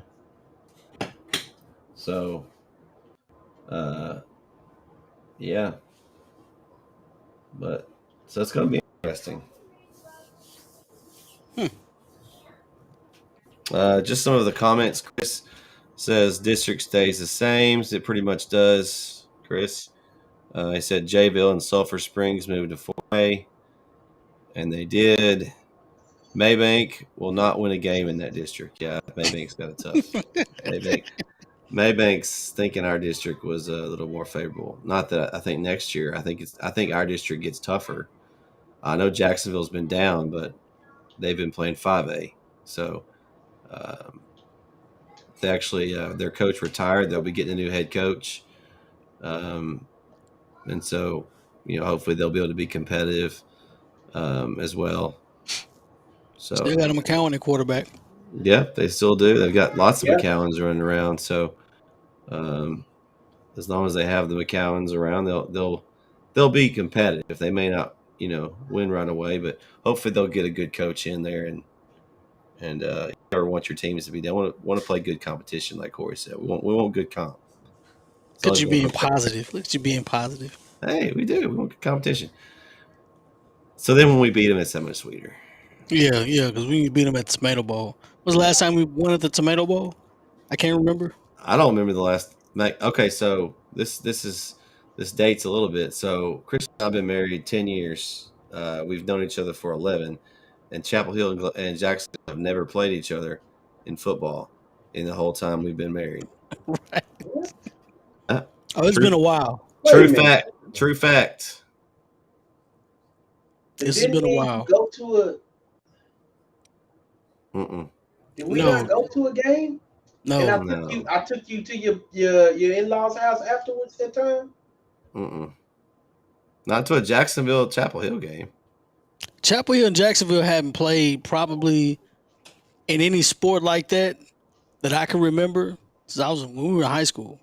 So, yeah. But so it's going to be interesting. Just some of the comments. Chris says district stays the same. It pretty much does, Chris. He said Jayville and Sulphur Springs moved to 4A, and they did. Maybank will not win a game in that district. Yeah, Maybank's got it tough. Maybank's thinking our district was a little more favorable. Not that I think next year. I think our district gets tougher. I know Jacksonville's been down, but they've been playing 5A. So they actually their coach retired. They'll be getting a new head coach, and so hopefully they'll be able to be competitive as well. So Still got a McCowan at quarterback. Yeah, they still do. They've got lots of McCowans running around. So as long as they have the McCowans around, they'll be competitive. They may not, win right away, but hopefully they'll get a good coach in there and you never want your teams to be. They want to play good competition, like Corey said. We want good comp. Look at you being positive. Look at you being positive. Hey, we do. We want good competition. So then when we beat them, it's that much sweeter. Yeah, because we beat them at the Tomato Bowl. When was the last time we won at the Tomato Bowl? I can't remember. I don't remember the last. Okay, so this dates a little bit. So Chris and I've been married 10 years. We've known each other for 11, and Chapel Hill and Jackson have never played each other in football in the whole time we've been married. Right. It's been a while. True fact. This has been a while. Go to a. Did we not go to a game? No. And I took you to your in-laws' house afterwards that time? Not to a Jacksonville Chapel Hill game. Chapel Hill and Jacksonville haven't played probably in any sport like that I can remember since when we were in high school.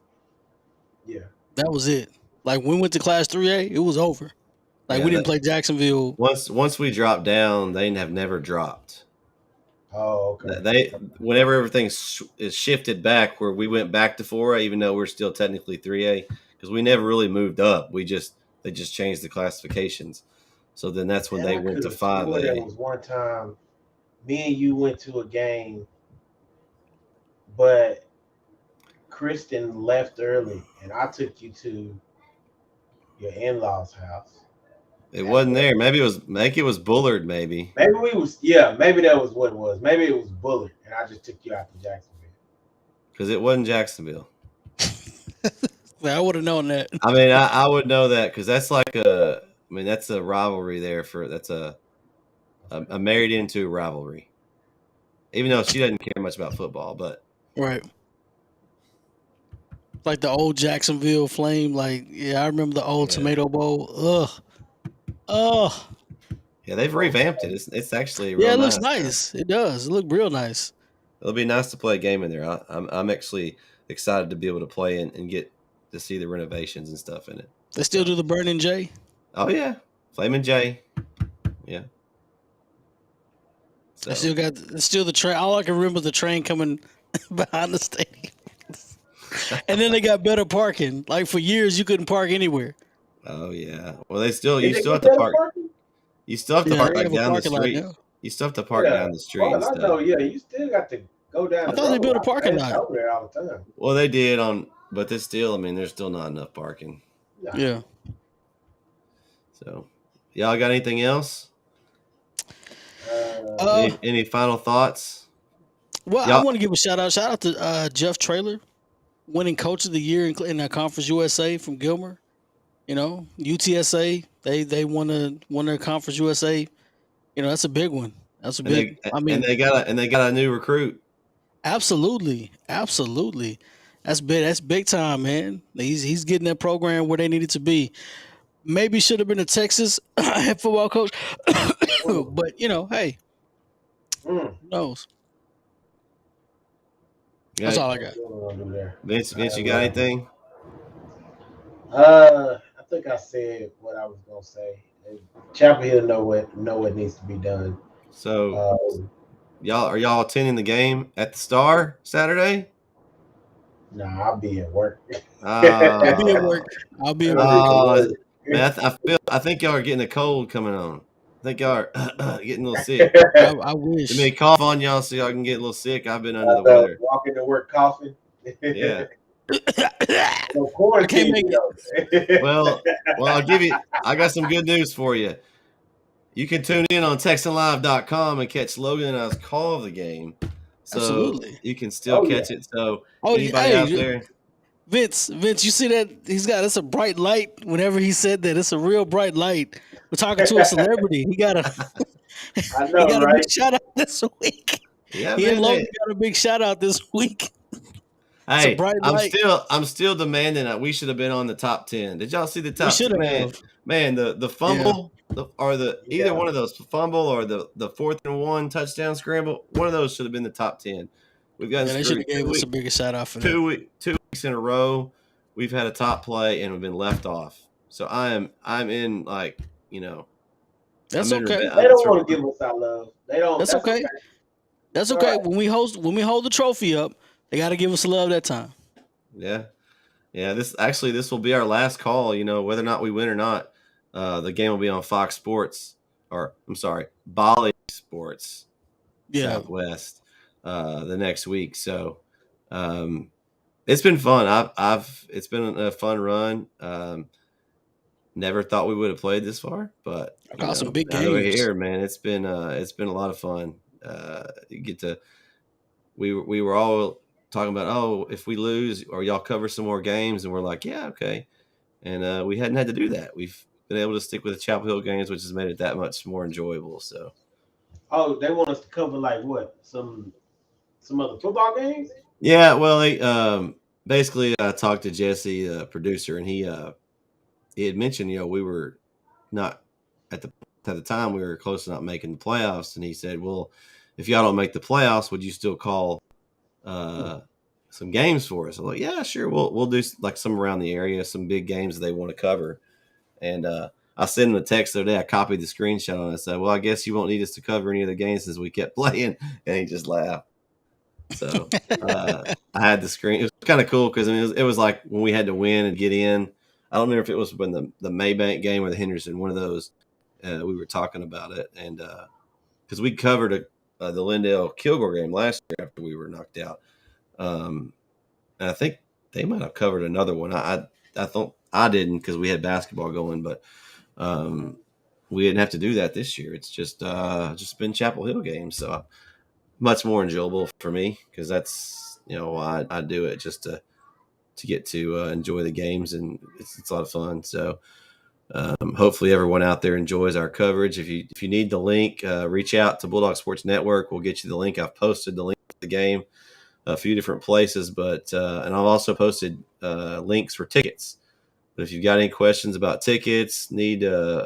Yeah. That was it. Like when we went to Class 3A, it was over. Like we didn't play Jacksonville. Once we dropped down, they have never dropped. Oh, okay. Whenever everything is shifted back, where we went back to 4A, even though we're still technically 3A, because we never really moved up. They just changed the classifications. So then that's when they went to 5A. There was one time, me and you went to a game, but Kristen left early, and I took you to your in-laws' house. It wasn't there. Maybe it was Bullard. Maybe that was what it was. Maybe it was Bullard, and I just took you out to Jacksonville. Because it wasn't Jacksonville. I would have known that. I mean, I would know that because that's that's a rivalry there. That's a married into rivalry. Even though she doesn't care much about football, but right. Like the old Jacksonville Flame. Like, I remember the old Tomato Bowl. Ugh. Yeah, they've revamped it. It's actually it looks nice. It does. It look real nice. It'll be nice to play a game in there. I'm actually excited to be able to play and get to see the renovations and stuff in it. They still do the Burning J? Oh yeah, Flamin' J. Yeah. So. Still the train. All I can remember is the train coming behind the stadium. And then they got better parking. Like for years, you couldn't park anywhere. Oh yeah. Well, you still have to park. Parking? You still have to park down the street. You still have to park down the street. Well, I know. Yeah, you still got to go down. I thought they built a parking lot over there all the time. Well, they did but there's still. I mean, there's still not enough parking. No. Yeah. So, y'all got anything else? Any final thoughts? Well, I want to give a shout out. Shout out to Jeff Traylor, winning Coach of the Year in Conference USA from Gilmer. You know, UTSA they won their Conference USA. You know, that's a big one. That's a big. And they got a new recruit. Absolutely. That's big. That's big time, man. He's getting that program where they need it to be. Maybe should have been a Texas head football coach, but you know, hey, who knows? That's all I got. Vince, you got anything? I think I said what I was gonna say. Chapel Hill know what needs to be done. So, are y'all attending the game at the Star Saturday? Nah, I'll be at work. I'll be at work. Man, I think y'all are getting a cold coming on. I think y'all are getting a little sick. I wish. Let me cough on y'all so y'all can get a little sick. I've been under the weather. Walking to work coughing. Yeah. No quarantine. Well, I got some good news for you. You can tune in on TexanLive.com and catch Logan and I's call of the game. So Absolutely. you can still catch it. So anybody out there? Vince, you see that that's a bright light. Whenever he said that, it's a real bright light. We're talking to a celebrity. He got a big shout out this week. Yeah, he and Logan got a big shout out this week. Hey, I'm still demanding that we should have been on the top 10. Did y'all see the top 10? Man, the fumble either one of those fumble or the 4th and 1 touchdown scramble, one of those should have been the top 10. We've got they should have gave us a bigger shout out for 2 weeks in a row. We've had a top play and we've been left off. So I'm in That's okay. They don't want to give us our love. They don't. That's okay. That's okay. Right. When we hold the trophy up, they got to give us love that time. Yeah. This will be our last call. Whether or not we win or not, the game will be on Fox Sports, or I'm sorry, Bally Sports, Southwest, the next week. So, it's been fun. It's been a fun run. Never thought we would have played this far, but got some big games over here, man. It's been a lot of fun. We were all talking about, if we lose or y'all cover some more games, and we're like, yeah, okay. And we hadn't had to do that. We've been able to stick with the Chapel Hill games, which has made it that much more enjoyable. So, they want us to cover like what? Some other football games? Yeah, well, they basically I talked to Jesse, the producer, and he had mentioned, we were not at the time we were close to not making the playoffs, and he said, well, if y'all don't make the playoffs, would you still call some games for us? I'm like, yeah, sure. We'll do like some around the area, some big games they want to cover. And I sent him a text the other day. I copied the screenshot and I said, well, I guess you won't need us to cover any of the games since we kept playing. And he just laughed. So I had the screen. It was kind of cool because it was like when we had to win and get in. I don't remember if it was when the Maybank game or the Henderson, one of those. We were talking about it, and because we covered the Lindale Kilgore game last year after we were knocked out. And I think they might have covered another one. I thought I didn't because we had basketball going, but we didn't have to do that this year. It's just been Chapel Hill games, so much more enjoyable for me because that's why I do it, just to get to enjoy the games, and it's a lot of fun. So hopefully everyone out there enjoys our coverage. If you need the link, reach out to Bulldog Sports Network. We'll get you the link. I've posted the link to the game a few different places, but and I've also posted links for tickets. But if you've got any questions about tickets, need oh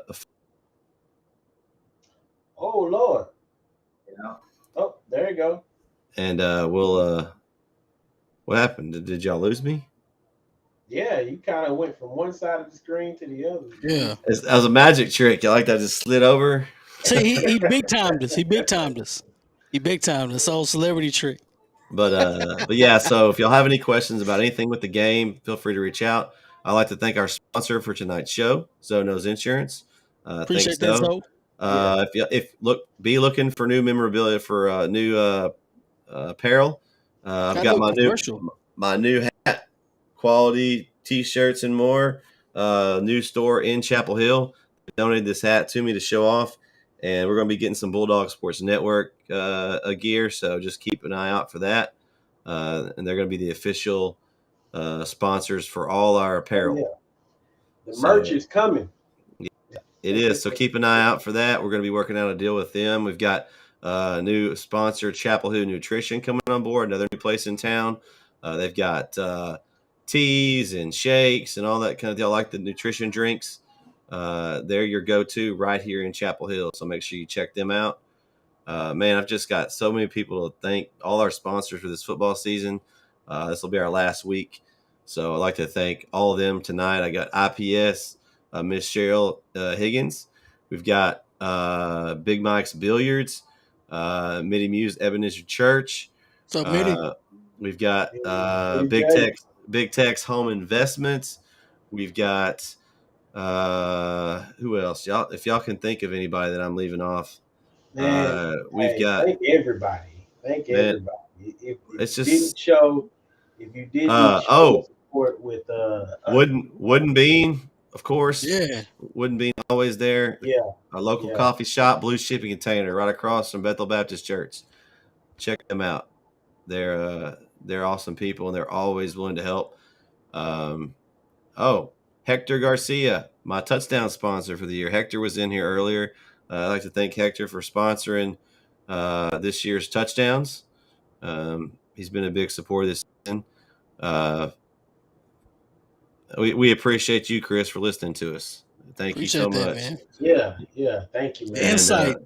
Lord, oh, there you go. And we'll what happened? Did y'all lose me? Yeah, you kind of went from one side of the screen to the other. Yeah, that was a magic trick. You like that? Just slid over. See, he big timed us. He big timed us. This old celebrity trick. But yeah. So if y'all have any questions about anything with the game, feel free to reach out. I'd like to thank our sponsor for tonight's show, Zoe Knows Insurance. Appreciate thanks, that, Zoe. Be looking for new memorabilia for new apparel. I've got my new hat, quality T-shirts, and more. New store in Chapel Hill. They donated this hat to me to show off, And we're going to be getting some Bulldog Sports Network gear, so just keep an eye out for that. And they're going to be the official sponsors for all our apparel. Yeah. The merch is coming. It is. So keep an eye out for that. We're going to be working out a deal with them. We've got a new sponsor, Chapel Hill Nutrition, coming on board, another new place in town. They've got teas and shakes and all that kind of deal, like the nutrition drinks. They're your go-to right here in Chapel Hill. So make sure you check them out. Man, I've just got so many people to thank, all our sponsors for this football season. This will be our last week. So I'd like to thank all of them tonight. I got IPS, Miss Cheryl Higgins. We've got Big Mike's Billiards, Mitty Muse Ebenezer Church. What's up, Mitty? We've got Big Tech's Home Investments. We've got who else? Y'all, if y'all can think of anybody that I'm leaving off. Man, we've got thank everybody. Thank everybody. If it's you just didn't show, if you didn't show support with Wooden Bean, of course. Yeah. Wooden Bean always there. Yeah. Our local coffee shop, Blue Shipping Container, right across from Bethel Baptist Church. Check them out. They're awesome people, and they're always willing to help. Hector Garcia, my touchdown sponsor for the year. Hector was in here earlier. I'd like to thank Hector for sponsoring this year's touchdowns. He's been a big supporter this season. We appreciate you, Chris, for listening to us. Thank you so much. Man. Yeah. Thank you, man. Insight.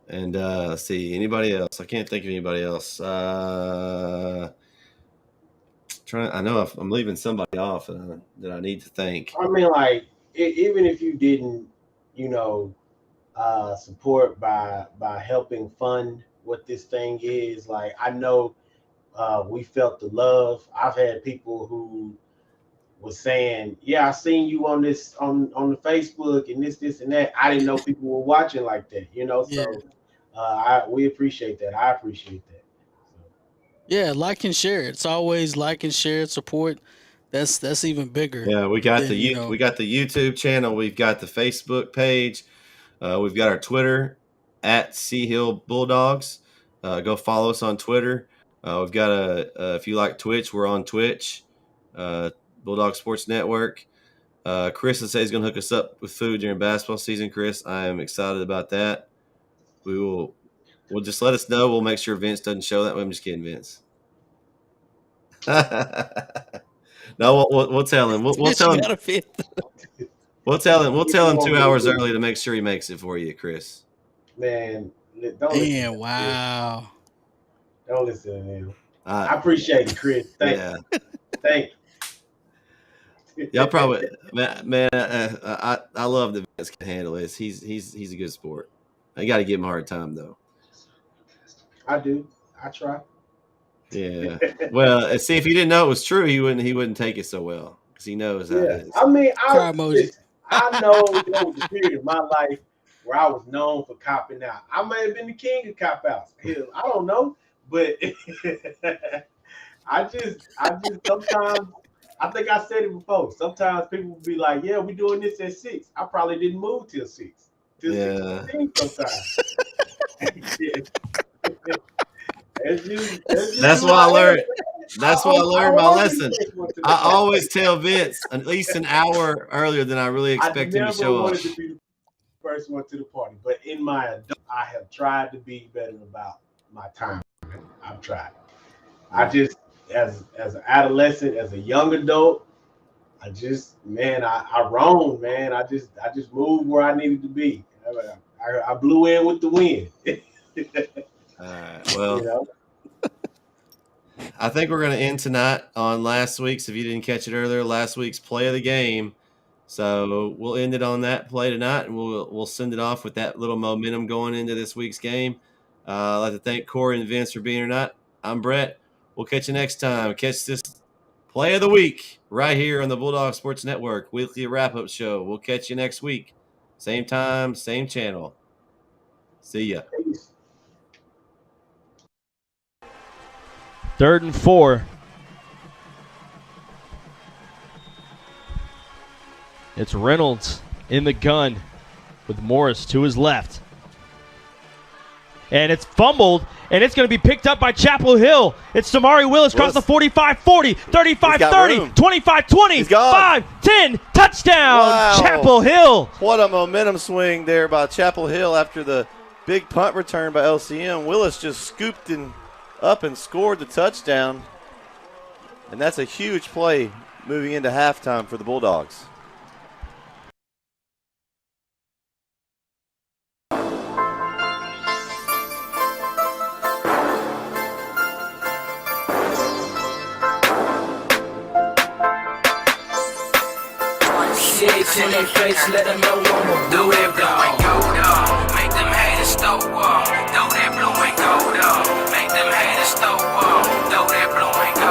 And let's see, anybody else? I can't think of anybody else. I know I'm leaving somebody off that I need to thank. I mean, like, even if you didn't, support by helping fund what this thing is, like, I know we felt the love. I've had people who was saying, "Yeah, I seen you on this on the Facebook and this and that." I didn't know people were watching like that, So we appreciate that. I appreciate that. Yeah, like and share. It's always like and share, support. That's even bigger. Yeah, we got we got the YouTube channel. We've got the Facebook page. We've got our Twitter at Sea Hill Bulldogs. Go follow us on Twitter. We've got if you like Twitch, we're on Twitch. Bulldog Sports Network. Chris says he's going to hook us up with food during basketball season. Chris, I am excited about that. We'll just let us know. We'll make sure Vince doesn't show that way. I'm just kidding, Vince. No, we'll tell him. We'll tell him. We'll tell him. We'll tell him 2 hours early to make sure he makes it for you, Chris. Man, wow. Don't listen to him. I appreciate it, Chris. Thank you. Thank you. Y'all probably, man. I love that Vince can handle this. He's a good sport. I got to give him a hard time though. I do. I try. Yeah. Well, see, if he didn't know it was true, he wouldn't take it so well because he knows how it is. I mean, I know there was a period of my life where I was known for copping out. I may have been the king of cop outs. I don't know, but I just sometimes, I think I said it before. Sometimes people will be like, "Yeah, we're doing this at 6." I probably didn't move till 6. Till 6:15 sometimes. That's why I learned. That's why I learned my lesson. I always tell Vince at least an hour earlier than I really expect him to show up. I never wanted to be the first one to the party, but in my adult, I have tried to be better about my time. I've tried. I just, as an adolescent, as a young adult, I roamed, man. I just moved where I needed to be. I blew in with the wind. All right. Well, I think we're going to end tonight on last week's, if you didn't catch it earlier, last week's play of the game. So we'll end it on that play tonight, and we'll send it off with that little momentum going into this week's game. I'd like to thank Corey and Vince for being here tonight. I'm Bret. We'll catch you next time. Catch this play of the week right here on the Bulldog Sports Network weekly wrap-up show. We'll catch you next week. Same time, same channel. See ya. Peace. 3rd and 4. It's Reynolds in the gun with Morris to his left. And it's fumbled, and it's going to be picked up by Chapel Hill. It's Damari Willis across the 45-40, 35-30, 25-20, 5-10, touchdown, Wow. Chapel Hill. What a momentum swing there by Chapel Hill after the big punt return by LCM. Willis just scooped up and scored the touchdown. And that's a huge play moving into halftime for the Bulldogs. Shades in their face, let them know I'ma do it, blue and gold up. Make them haters throw up. Do that blue and gold up. Make them haters throw up. Do that blue and gold